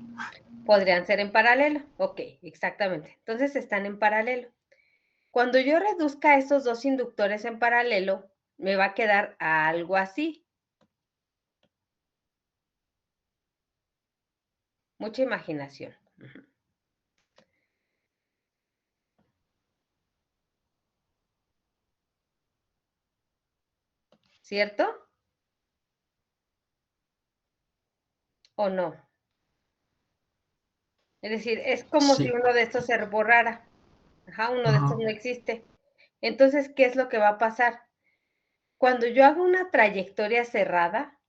Podrían ser en paralelo. Ok, exactamente. Entonces están en paralelo. Cuando yo reduzca estos dos inductores en paralelo, me va a quedar algo así. Mucha imaginación. ¿Cierto? ¿O no? Es decir, es como si Sí. uno de estos se borrara. Ajá, uno de estos Ajá. no existe. Entonces, ¿qué es lo que va a pasar? Cuando yo hago una trayectoria cerrada,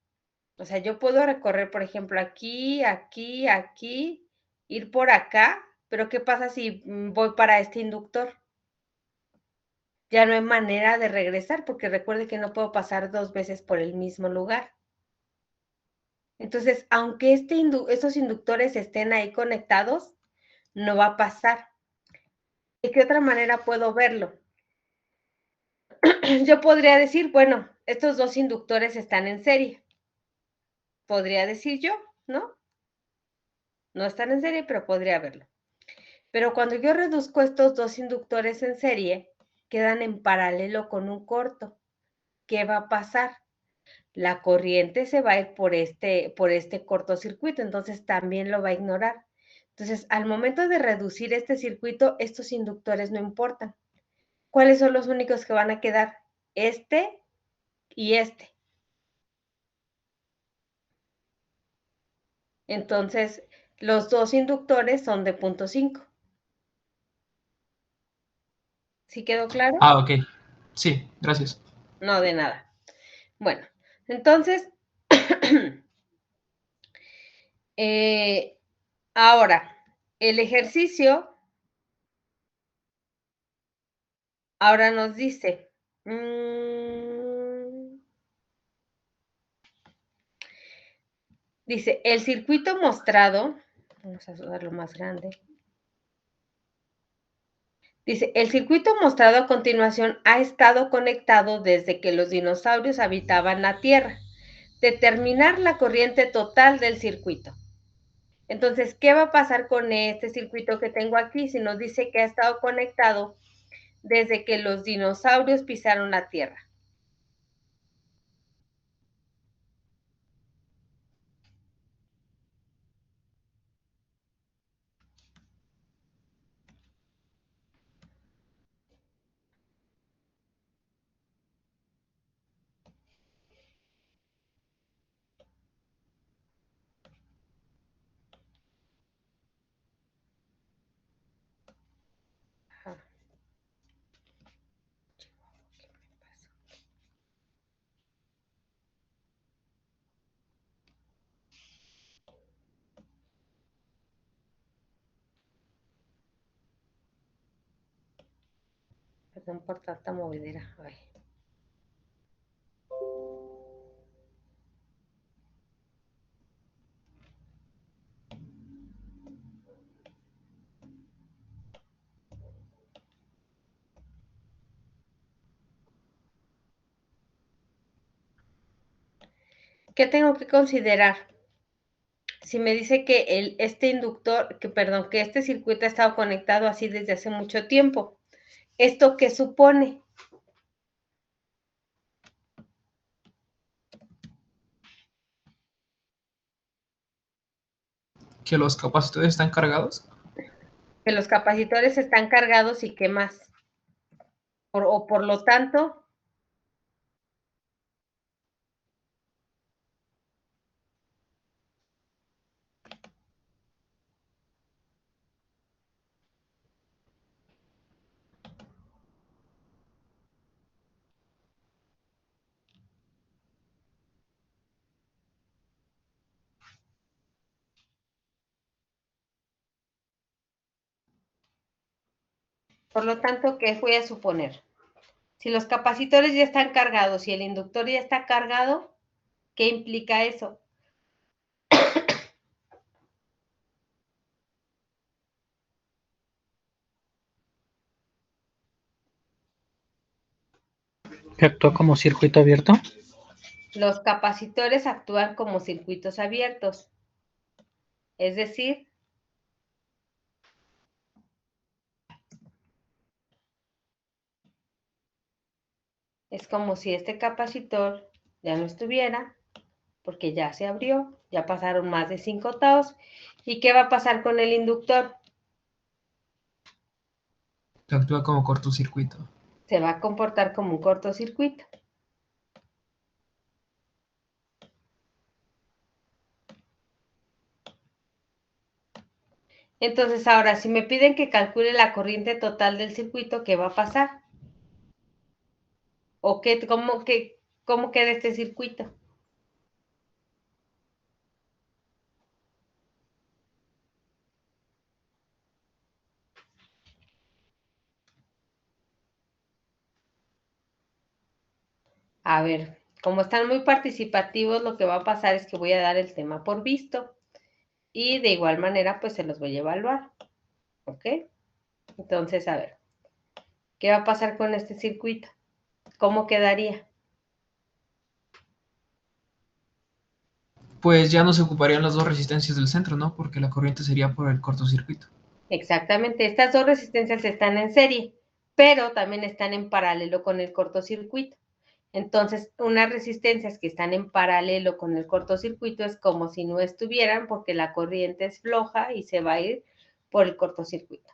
o sea, yo puedo recorrer, por ejemplo, aquí, aquí, aquí, ir por acá, pero ¿qué pasa si voy para este inductor? Ya no hay manera de regresar, porque recuerde que no puedo pasar dos veces por el mismo lugar. Entonces, aunque estos inductores estén ahí conectados, no va a pasar. ¿De qué otra manera puedo verlo? Yo podría decir, bueno, estos dos inductores están en serie. Podría decir yo, ¿no? No están en serie, pero podría verlo. Pero cuando yo reduzco estos dos inductores en serie, quedan en paralelo con un corto. ¿Qué va a pasar? La corriente se va a ir por este cortocircuito, entonces también lo va a ignorar. Entonces, al momento de reducir este circuito, estos inductores no importan. ¿Cuáles son los únicos que van a quedar? Este y este. Entonces, los dos inductores son de 0.5. ¿Sí quedó claro? Ah, ok. Sí, gracias. No, de nada. Bueno, entonces, ahora, el ejercicio ahora nos dice, dice, el circuito mostrado, vamos a hacerlo más grande. Dice, el circuito mostrado a continuación ha estado conectado desde que los dinosaurios habitaban la Tierra. Determinar la corriente total del circuito. Entonces, ¿qué va a pasar con este circuito que tengo aquí? Si nos dice que ha estado conectado desde que los dinosaurios pisaron la Tierra. Ajá. Perdón por tanta movidera. Ay. ¿Qué tengo que considerar? Si me dice que este inductor, que este circuito ha estado conectado así desde hace mucho tiempo, ¿esto qué supone? ¿Que los capacitores están cargados? Que los capacitores están cargados y qué más. O por lo tanto, Por lo tanto, ¿qué voy a suponer? Si los capacitores ya están cargados y el inductor ya está cargado, ¿qué implica eso? ¿Que actúa como circuito abierto? Los capacitores actúan como circuitos abiertos. Es decir, es como si este capacitor ya no estuviera, porque ya se abrió, ya pasaron más de 5 taos. ¿Y qué va a pasar con el inductor? Que actúa como cortocircuito. Se va a comportar como un cortocircuito. Entonces, ahora, si me piden que calcule la corriente total del circuito, ¿qué va a pasar? ¿O cómo queda este circuito? A ver, como están muy participativos, lo que va a pasar es que voy a dar el tema por visto y de igual manera, pues se los voy a evaluar. ¿Ok? Entonces, a ver, ¿qué va a pasar con este circuito? ¿Cómo quedaría? Pues ya no se ocuparían las dos resistencias del centro, ¿no? Porque la corriente sería por el cortocircuito. Exactamente, estas dos resistencias están en serie, pero también están en paralelo con el cortocircuito. Entonces, unas resistencias que están en paralelo con el cortocircuito es como si no estuvieran porque la corriente es floja y se va a ir por el cortocircuito.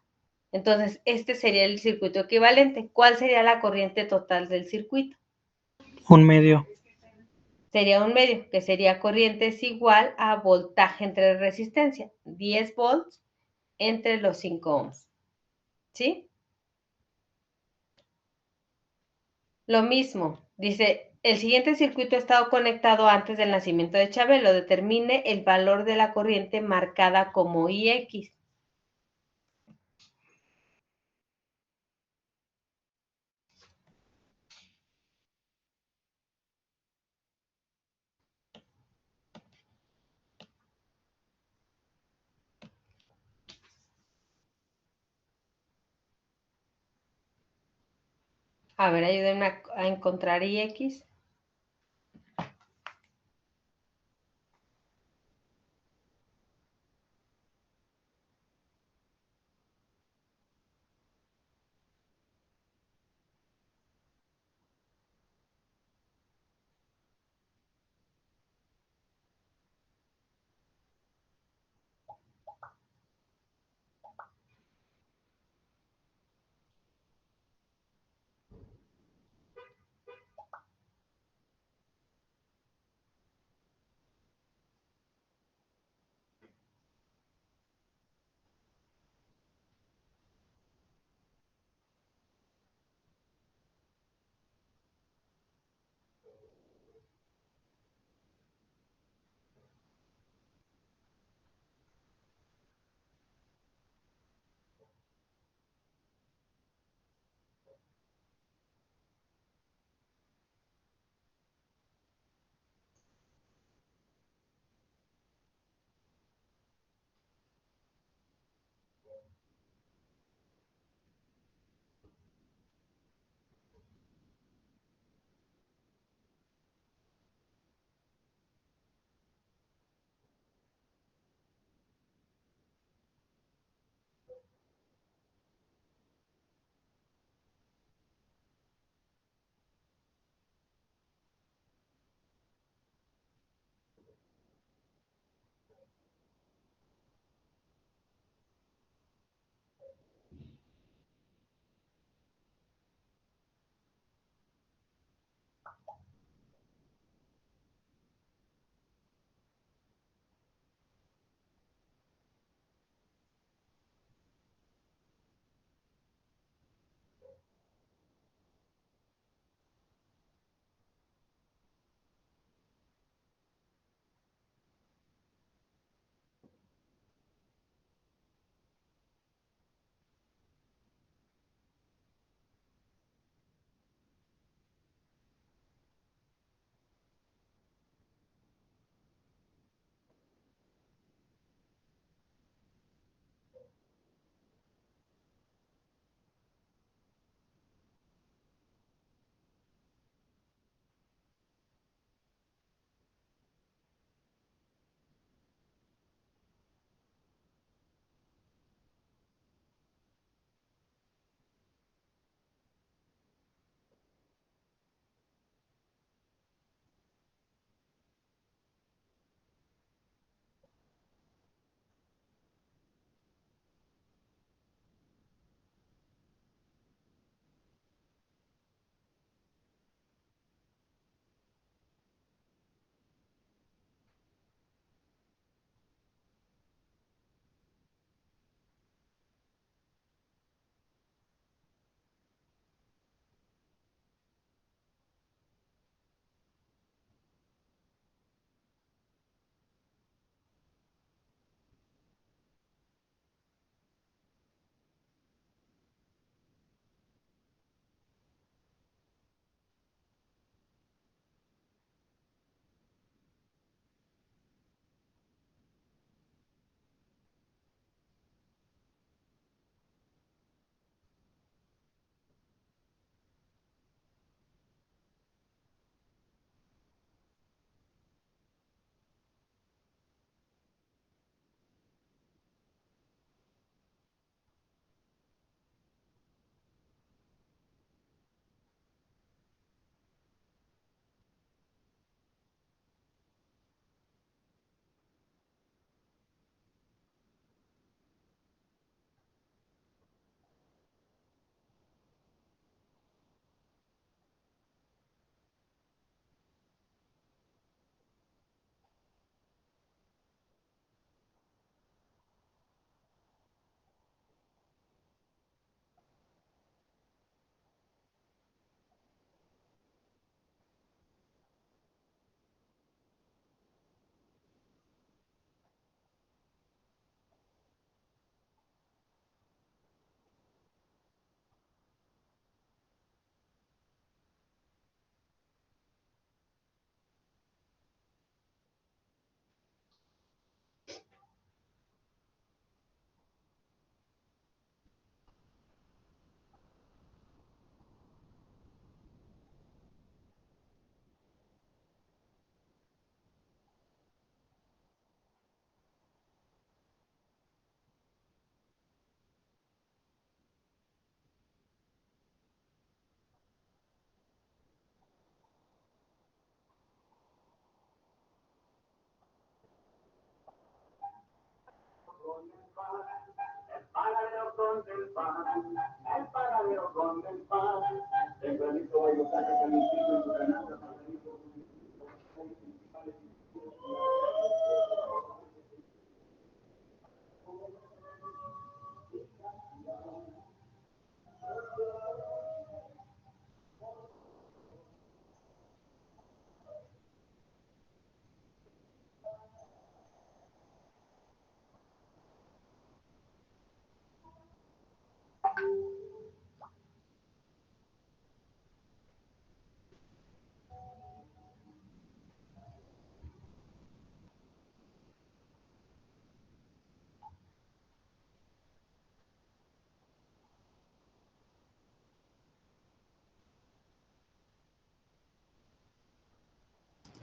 Entonces, este sería el circuito equivalente. ¿Cuál sería la corriente total del circuito? Un medio. Sería un medio, que sería corriente es igual a voltaje entre resistencia, 10 volts entre los 5 ohms. ¿Sí? Lo mismo, dice, el siguiente circuito ha estado conectado antes del nacimiento de Chabelo. Determine el valor de la corriente marcada como IX. A ver, ayúdenme a encontrar IX.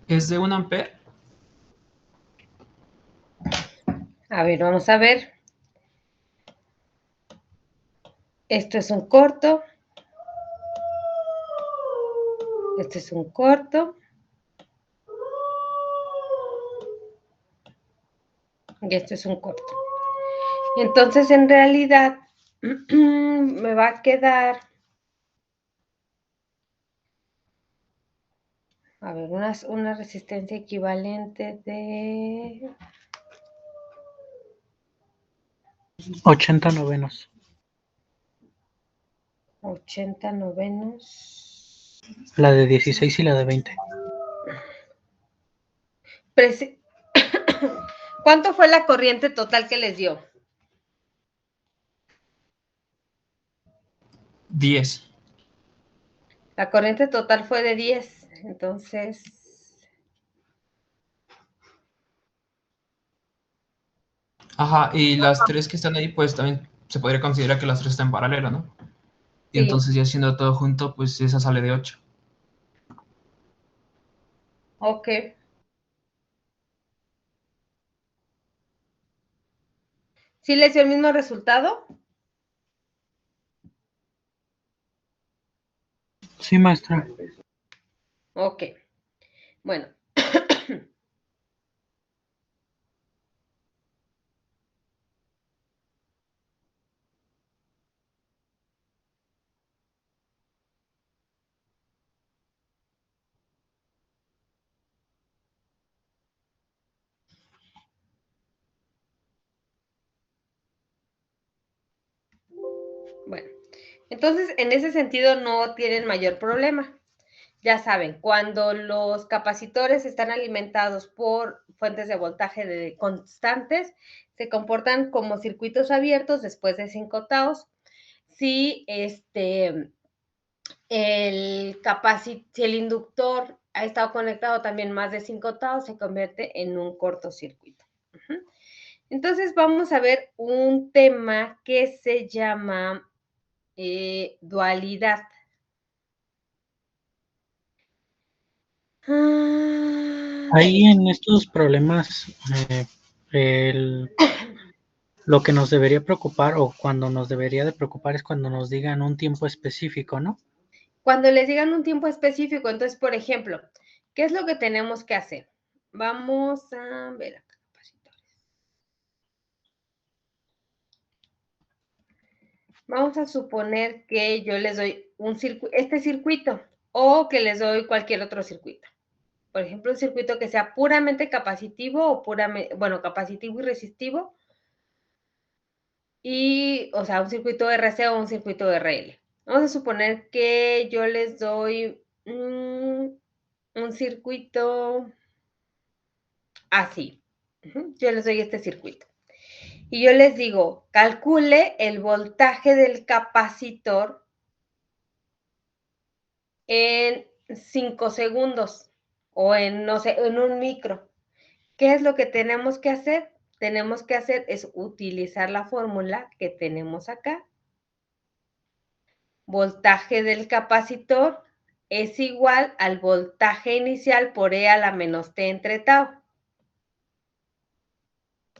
¿Es de 1 ampere? A ver, vamos a ver. Esto es un corto. Este es un corto. Y esto es un corto. Entonces, en realidad, me va a quedar, a ver, una resistencia equivalente de 80 novenos. 80 novenos. La de 16 y la de 20. ¿Cuánto fue la corriente total que les dio? 10. La corriente total fue de 10. Entonces, Ajá, y las tres que están ahí, pues también se podría considerar que las tres están en paralelo, ¿no? Y sí. entonces ya haciendo todo junto, pues esa sale de 8. Ok. ¿Sí les dio el mismo resultado? Sí, maestra. Ok. Bueno. Bueno, entonces en ese sentido no tienen mayor problema. Ya saben, cuando los capacitores están alimentados por fuentes de voltaje constantes, se comportan como circuitos abiertos después de 5 taos. Si si el inductor ha estado conectado también más de 5 taos, se convierte en un cortocircuito. Entonces vamos a ver un tema que se llama dualidad. Ahí en estos problemas, lo que nos debería preocupar o cuando nos debería de preocupar es cuando nos digan un tiempo específico, ¿no? Cuando les digan un tiempo específico, entonces, por ejemplo, ¿qué es lo que tenemos que hacer? Vamos a ver acá, capacitores. Vamos a suponer que yo les doy este circuito o que les doy cualquier otro circuito. Por ejemplo, un circuito que sea puramente capacitivo o puramente, bueno, capacitivo y resistivo. Y, o sea, un circuito RC o un circuito RL. Vamos a suponer que yo les doy un circuito así. Yo les doy este circuito. Y yo les digo, calcule el voltaje del capacitor en 5 segundos o en, no sé, en un micro. ¿Qué es lo que tenemos que hacer? Tenemos que hacer es utilizar la fórmula que tenemos acá. Voltaje del capacitor es igual al voltaje inicial por E a la menos T entre tau.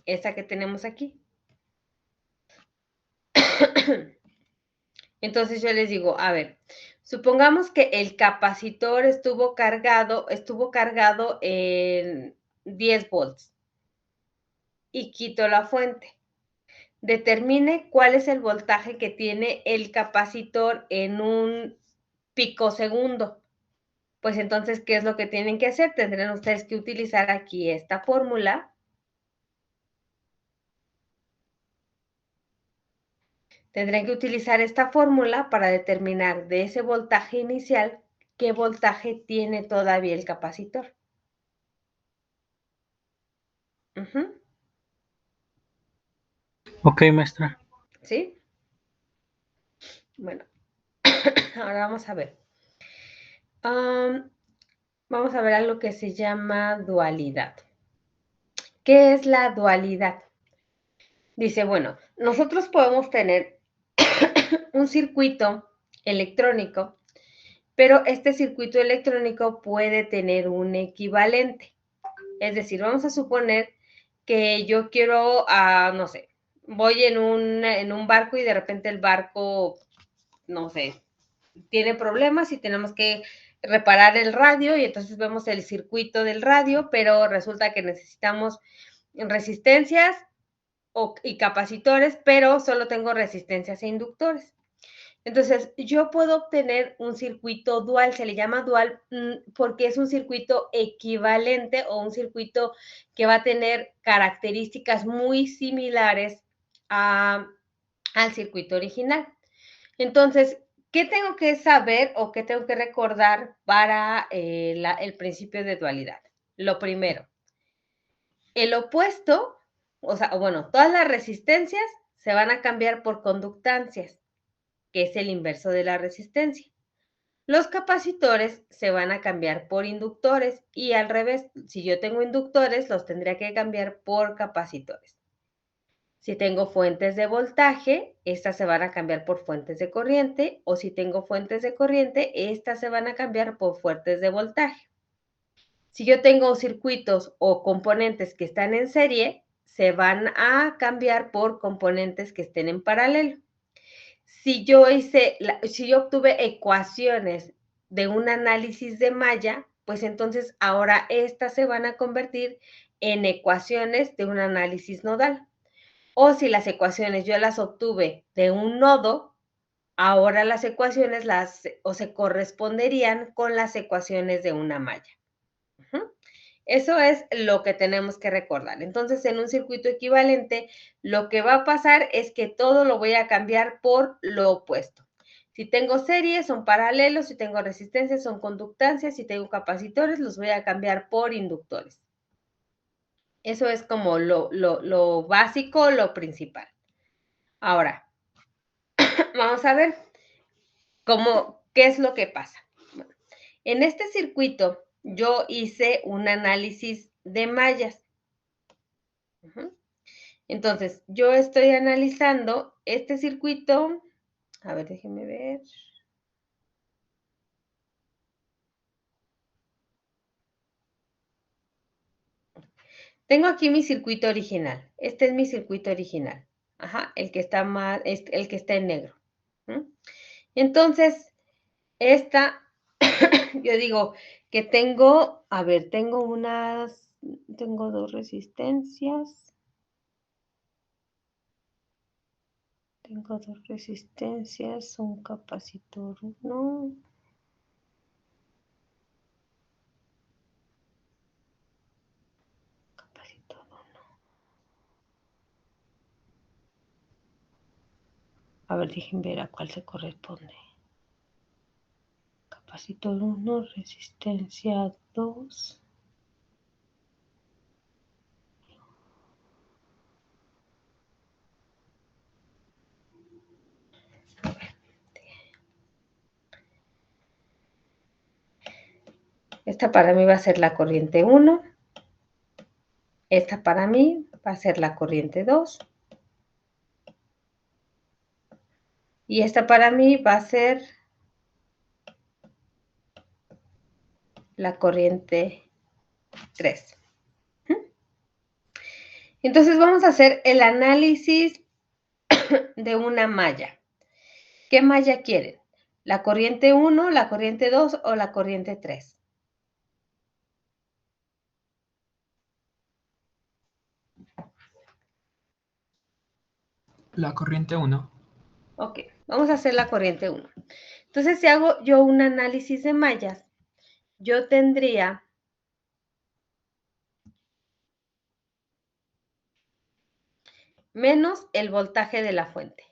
Esa que tenemos aquí. Entonces yo les digo, a ver, supongamos que el capacitor estuvo cargado en 10 volts y quito la fuente. determine cuál es el voltaje que tiene el capacitor en un picosegundo. Pues entonces, ¿qué es lo que tienen que hacer? Tendrán ustedes que utilizar aquí esta fórmula. Tendrán que utilizar esta fórmula para determinar de ese voltaje inicial qué voltaje tiene todavía el capacitor. Ok, maestra. ¿Sí? Bueno, ahora vamos a ver. Vamos a ver algo que se llama dualidad. ¿Qué es la dualidad? Dice, bueno, nosotros podemos tener un circuito electrónico, pero este circuito electrónico puede tener un equivalente. Es decir, vamos a suponer que yo quiero, no sé, voy en un barco y de repente el barco, no sé, tiene problemas y tenemos que reparar el radio y entonces vemos el circuito del radio, pero resulta que necesitamos resistencias y capacitores, pero solo tengo resistencias e inductores. Entonces, yo puedo obtener un circuito dual, se le llama dual porque es un circuito equivalente o un circuito que va a tener características muy similares al circuito original. Entonces, ¿qué tengo que saber o qué tengo que recordar para el principio de dualidad? Lo primero, el opuesto, o sea, bueno, todas las resistencias se van a cambiar por conductancias, que es el inverso de la resistencia. Los capacitores se van a cambiar por inductores y al revés, si yo tengo inductores, los tendría que cambiar por capacitores. Si tengo fuentes de voltaje, estas se van a cambiar por fuentes de corriente, o si tengo fuentes de corriente, estas se van a cambiar por fuentes de voltaje. Si yo tengo circuitos o componentes que están en serie, se van a cambiar por componentes que estén en paralelo. Si yo obtuve ecuaciones de un análisis de malla, pues entonces ahora estas se van a convertir en ecuaciones de un análisis nodal. O si las ecuaciones yo las obtuve de un nodo, ahora las ecuaciones se corresponderían con las ecuaciones de una malla. Eso es lo que tenemos que recordar. Entonces, en un circuito equivalente, lo que va a pasar es que todo lo voy a cambiar por lo opuesto. Si tengo series, son paralelos. Si tengo resistencias, son conductancias. Si tengo capacitores, los voy a cambiar por inductores. Eso es como lo básico, lo principal. Ahora, vamos a ver qué es lo que pasa. Bueno, en este circuito, yo hice un análisis de mallas. Entonces, yo estoy analizando este circuito. A ver, déjenme ver. Tengo aquí mi circuito original. Este es mi circuito original. El que está el que está en negro. Entonces, yo digo que tengo, a ver, tengo dos resistencias. Tengo dos resistencias, un capacitor 1. Capacitor 1. A ver, déjenme ver a cuál se corresponde. Capacitor 1, resistencia 2. Esta para mí va a ser la corriente 1. Esta para mí va a ser la corriente 2. Y esta para mí va a ser la corriente 3. Entonces vamos a hacer el análisis de una malla. ¿Qué malla quieren? ¿La corriente 1, la corriente 2 o la corriente 3? La corriente 1. Ok, vamos a hacer la corriente 1. Entonces, si hago yo un análisis de mallas, yo tendría menos el voltaje de la fuente.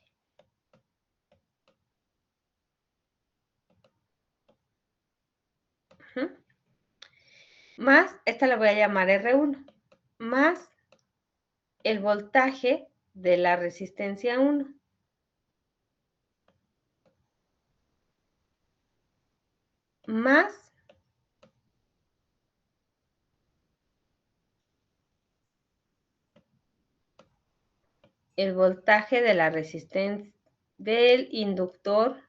Más, esta la voy a llamar R1, más el voltaje de la resistencia 1. Más el voltaje de la resistencia del inductor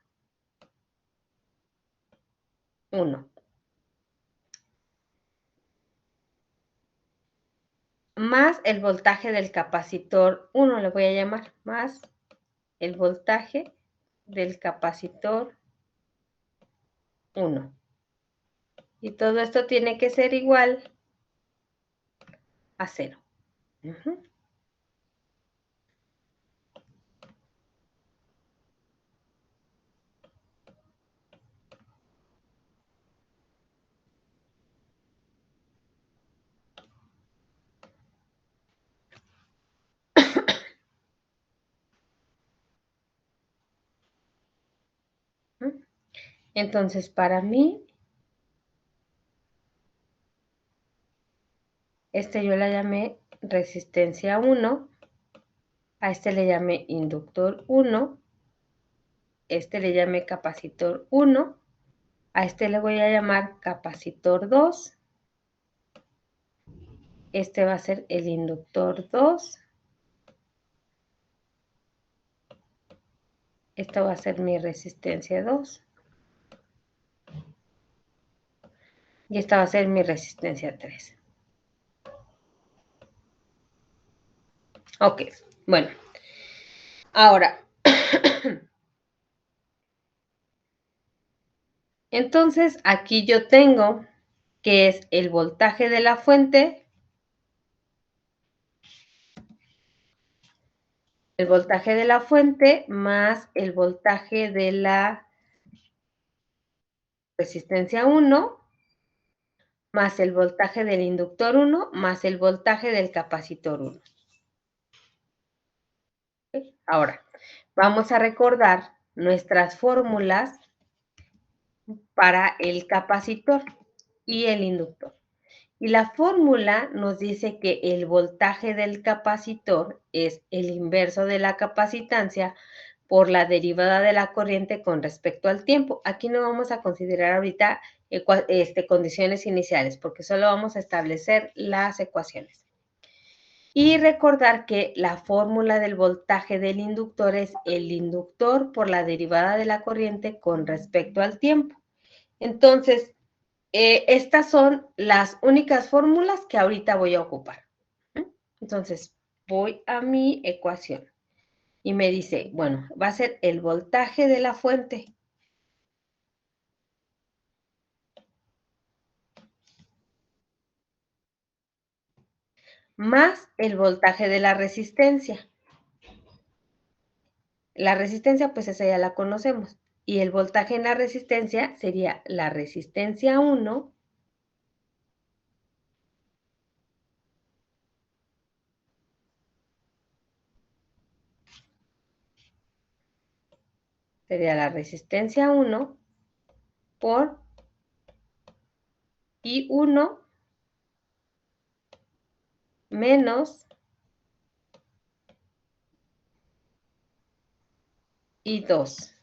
1. Más el voltaje del capacitor 1, le voy a llamar, más el voltaje del capacitor 1. Y todo esto tiene que ser igual a 0. Entonces, para mí, yo la llamé resistencia 1, a este le llamé inductor 1, le llamé capacitor 1, a este le voy a llamar capacitor 2, este va a ser el inductor 2, esta va a ser mi resistencia 2, y esta va a ser mi resistencia 3. Ok, bueno. Ahora, entonces aquí yo tengo que es el voltaje de la fuente, más el voltaje de la resistencia 1, más el voltaje del inductor 1, más el voltaje del capacitor 1. Ahora, vamos a recordar nuestras fórmulas para el capacitor y el inductor. Y la fórmula nos dice que el voltaje del capacitor es el inverso de la capacitancia por la derivada de la corriente con respecto al tiempo. Aquí no vamos a considerar ahorita condiciones iniciales, porque solo vamos a establecer las ecuaciones. Y recordar que la fórmula del voltaje del inductor es el inductor por la derivada de la corriente con respecto al tiempo. Entonces, estas son las únicas fórmulas que ahorita voy a ocupar. Entonces, voy a mi ecuación y me dice, bueno, va a ser el voltaje de la fuente más el voltaje de la resistencia. La resistencia, pues esa ya la conocemos. Y el voltaje en la resistencia sería la resistencia 1 sería la resistencia 1 por I1 menos I2.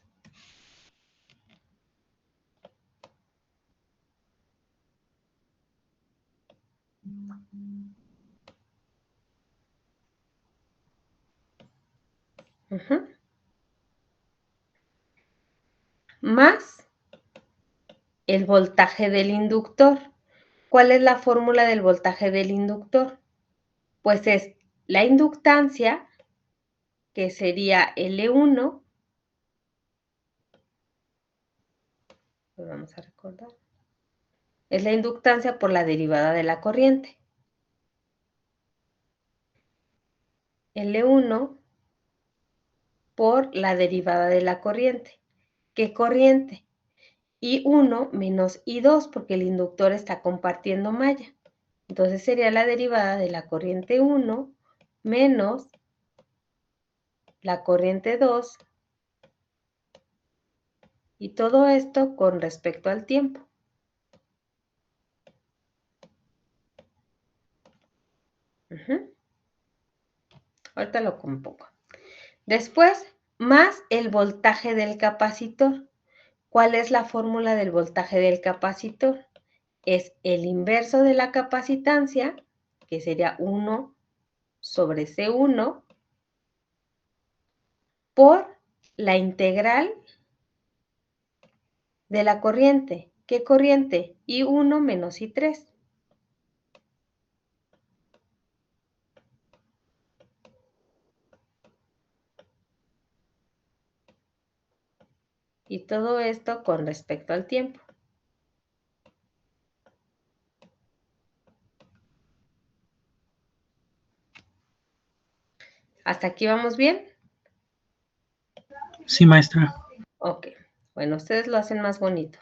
Más el voltaje del inductor. ¿Cuál es la fórmula del voltaje del inductor? Pues es la inductancia, que sería L1, lo vamos a recordar, es la inductancia por la derivada de la corriente. L1 por la derivada de la corriente. ¿Qué corriente? I1 menos I2, porque el inductor está compartiendo malla. Entonces sería la derivada de la corriente 1 menos la corriente 2, y todo esto con respecto al tiempo. Ahorita lo compongo. Después, más el voltaje del capacitor. ¿Cuál es la fórmula del voltaje del capacitor? Es el inverso de la capacitancia, que sería 1 sobre C1, por la integral de la corriente. ¿Qué corriente? I1 menos I3. Y todo esto con respecto al tiempo. ¿Hasta aquí vamos bien? Sí, maestra. Ok. Bueno, ustedes lo hacen más bonito.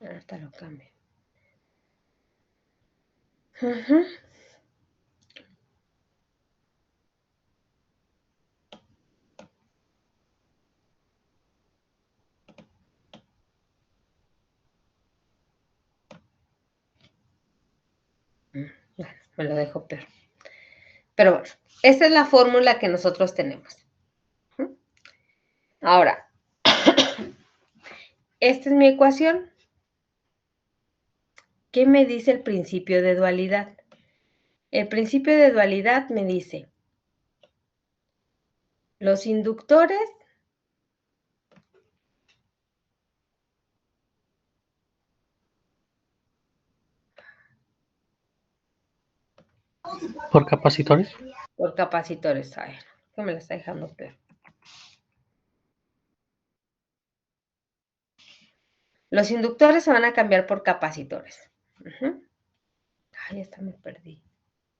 Ahorita lo cambio. Bueno, me lo dejo peor. Pero bueno, esta es la fórmula que nosotros tenemos. Ahora, esta es mi ecuación. ¿Qué me dice el principio de dualidad? El principio de dualidad me dice, los inductores ¿Por capacitores? por capacitores. A ver, que me la está dejando peor. Los inductores se van a cambiar por capacitores. Ay, esta me perdí.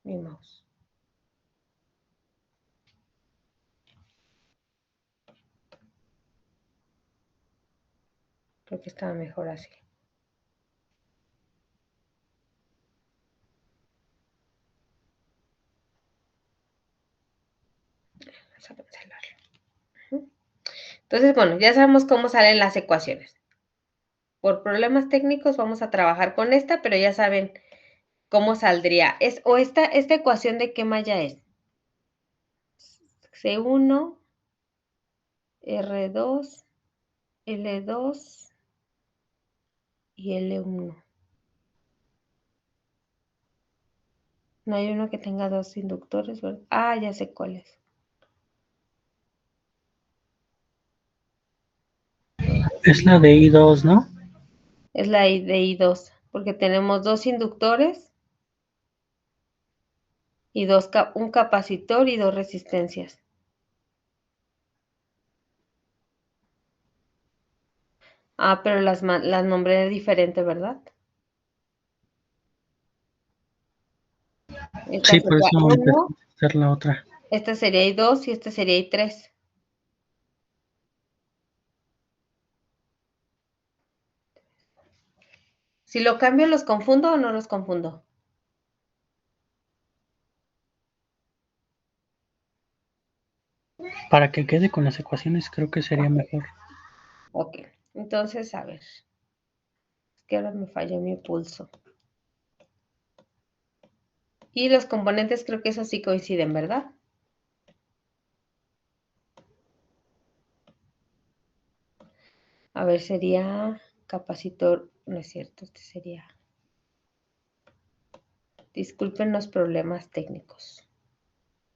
Mi mouse. Creo que estaba mejor así. Vamos a cancelarlo. Entonces, bueno, ya sabemos cómo salen las ecuaciones. Por problemas técnicos vamos a trabajar con esta, pero ya saben cómo saldría. Esta ecuación de qué malla es. C1, R2, L2 y L1. No hay uno que tenga dos inductores, ¿verdad? Ah, ya sé cuál es. Es la de I2, ¿no? Es la de I2, porque tenemos dos inductores y un capacitor y dos resistencias. Ah, pero las nombré diferente, ¿verdad? Esta Sí, por sería eso empecé 1, a hacer la otra. esta sería I2 y esta sería I3. Si lo cambio, ¿los confundo o no los confundo? Para que quede con las ecuaciones, creo que sería mejor. Ok, entonces, a ver. Es que ahora me falló mi pulso. Y los componentes creo que esos sí coinciden, ¿verdad? A ver, sería capacitor, no es cierto, este sería. Disculpen los problemas técnicos.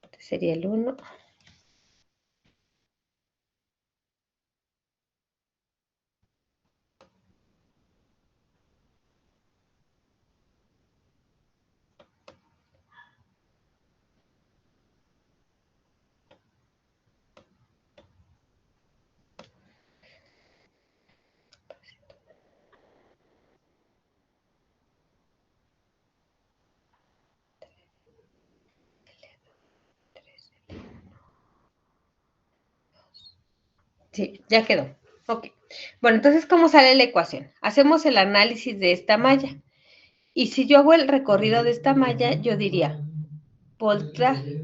Este sería el 1. Sí, ya quedó. Ok. Bueno, entonces, ¿cómo sale la ecuación? Hacemos el análisis de esta malla. Y si yo hago el recorrido de esta malla, yo diría voltaje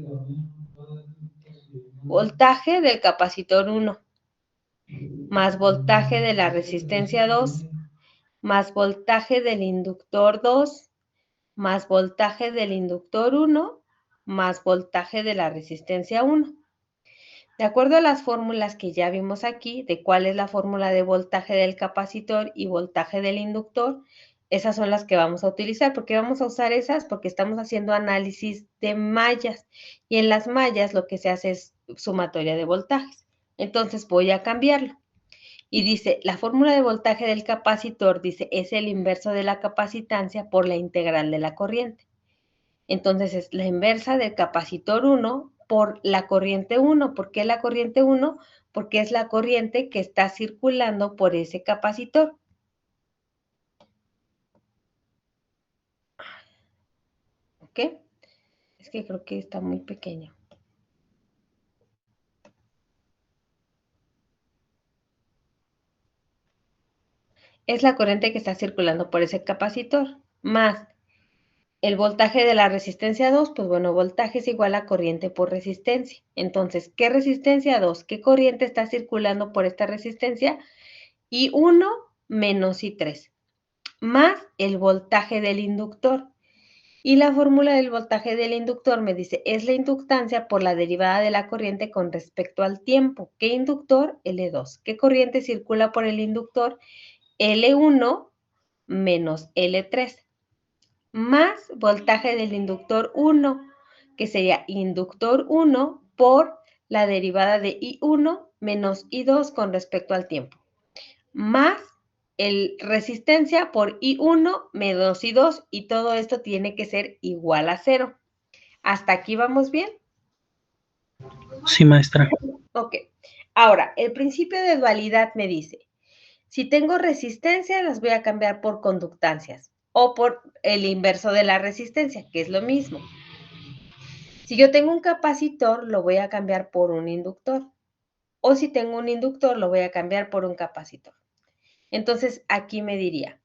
del capacitor 1 más voltaje de la resistencia 2 más voltaje del inductor 2 más voltaje del inductor 1 más voltaje de la resistencia 1. De acuerdo a las fórmulas que ya vimos aquí, de cuál es la fórmula de voltaje del capacitor y voltaje del inductor, esas son las que vamos a utilizar. ¿Por qué vamos a usar esas? Porque estamos haciendo análisis de mallas y en las mallas lo que se hace es sumatoria de voltajes. Entonces voy a cambiarlo. Y dice, la fórmula de voltaje del capacitor, dice, es el inverso de la capacitancia por la integral de la corriente. Entonces es la inversa del capacitor 1 por la corriente 1. ¿Por qué la corriente 1? Porque es la corriente que está circulando por ese capacitor. ¿Ok? Es que creo que está muy pequeño. Es la corriente que está circulando por ese capacitor, más el voltaje de la resistencia 2, pues bueno, voltaje es igual a corriente por resistencia. Entonces, ¿qué resistencia 2? ¿Qué corriente está circulando por esta resistencia? I1 menos I3, más el voltaje del inductor. Y la fórmula del voltaje del inductor me dice, es la inductancia por la derivada de la corriente con respecto al tiempo. ¿Qué inductor? L2. ¿Qué corriente circula por el inductor? L1 menos L3, más voltaje del inductor 1, que sería inductor 1 por la derivada de I1 menos I2 con respecto al tiempo, más el resistencia por I1 menos I2, y todo esto tiene que ser igual a 0. ¿Hasta aquí vamos bien? Sí, maestra. Ok. Ahora, el principio de dualidad me dice, si tengo resistencia, las voy a cambiar por conductancias o por el inverso de la resistencia, que es lo mismo. Si yo tengo un capacitor, lo voy a cambiar por un inductor. O si tengo un inductor, lo voy a cambiar por un capacitor. Entonces, aquí me diría,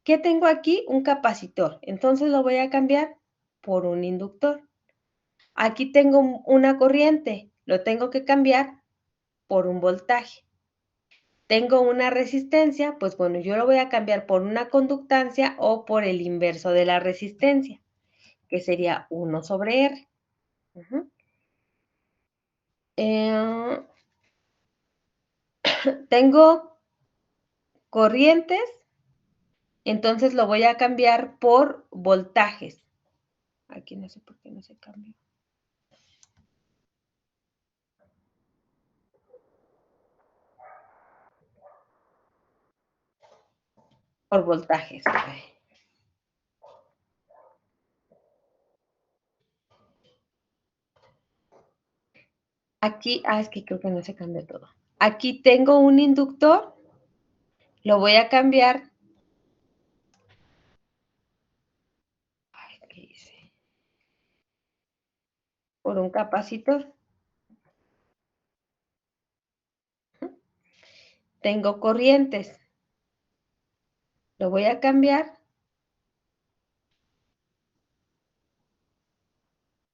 ¿qué tengo aquí? Un capacitor. Entonces lo voy a cambiar por un inductor. Aquí tengo una corriente. Lo tengo que cambiar por un voltaje. Tengo una resistencia, pues bueno, yo lo voy a cambiar por una conductancia o por el inverso de la resistencia, que sería 1 sobre R. Tengo corrientes, entonces lo voy a cambiar por voltajes. Aquí no sé por qué no se cambió. Por voltajes. Aquí, es que creo que no se cambió todo. Aquí tengo un inductor, lo voy a cambiar. ¿Qué hice? Por un capacitor. Tengo corrientes, lo voy a cambiar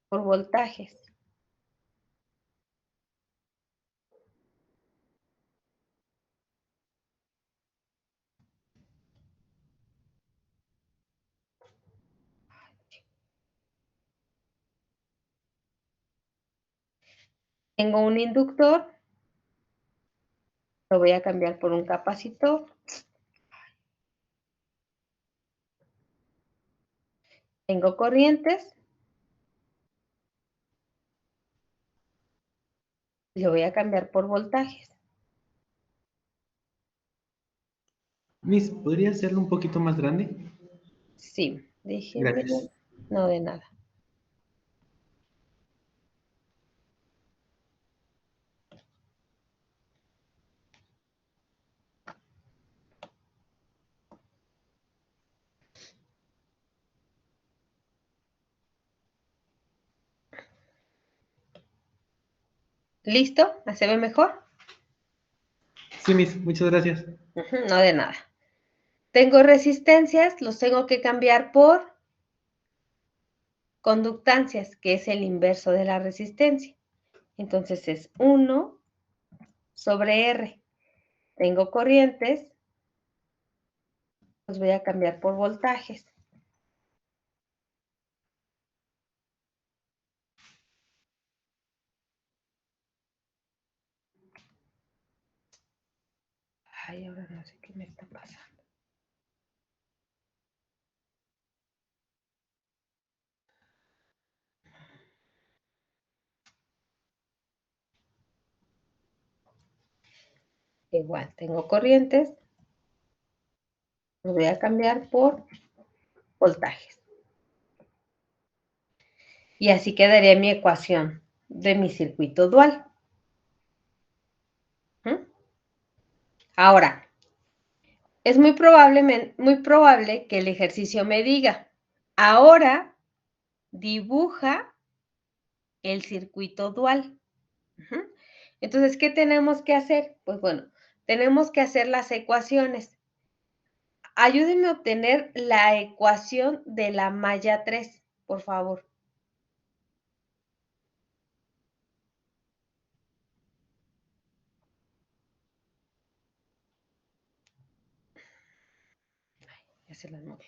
por voltajes. Tengo un inductor, lo voy a cambiar por un capacitor. Tengo corrientes, lo voy a cambiar por voltajes. Miss, ¿podría hacerlo un poquito más grande? Sí, déjenme. Gracias. No, de nada. ¿Listo? ¿Se ve mejor? Sí, Miss, muchas gracias. No de nada. Tengo resistencias, los tengo que cambiar por conductancias, que es el inverso de la resistencia. Entonces es 1 sobre R. Tengo corrientes, los voy a cambiar por voltajes. Ay, ahora no sé qué me está pasando. Igual, tengo corrientes, los voy a cambiar por voltajes. Y así quedaría mi ecuación de mi circuito dual. Ahora, es muy probable que el ejercicio me diga, ahora dibuja el circuito dual. Entonces, ¿qué tenemos que hacer? Pues bueno, tenemos que hacer las ecuaciones. Ayúdenme a obtener la ecuación de la malla 3, por favor. Ya se las moví.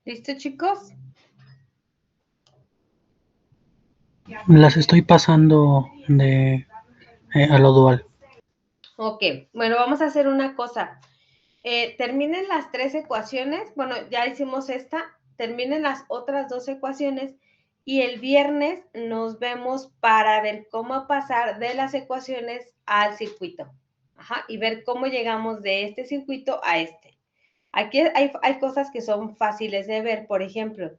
¿Listo, chicos? Las estoy pasando a lo dual. Ok, bueno, vamos a hacer una cosa. Terminen las 3 ecuaciones. Bueno, ya hicimos esta. Terminen las otras 2 ecuaciones y el viernes nos vemos para ver cómo pasar de las ecuaciones al circuito. Ajá, y ver cómo llegamos de este circuito a este. Aquí hay cosas que son fáciles de ver. Por ejemplo,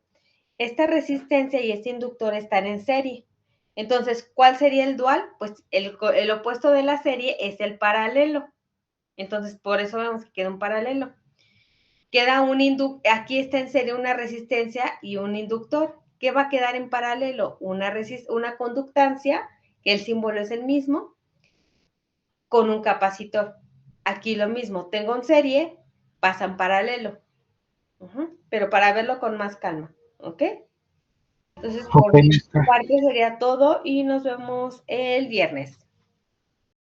esta resistencia y este inductor están en serie. Entonces, ¿cuál sería el dual? Pues el opuesto de la serie es el paralelo. Entonces, por eso vemos que queda un paralelo. Queda aquí está en serie una resistencia y un inductor. ¿Qué va a quedar en paralelo? Una conductancia, que el símbolo es el mismo, con un capacitor. Aquí lo mismo, tengo en serie, pasa en paralelo. Pero para verlo con más calma, ¿ok? Entonces, por Ok, mi maestra. parte sería todo y nos vemos el viernes.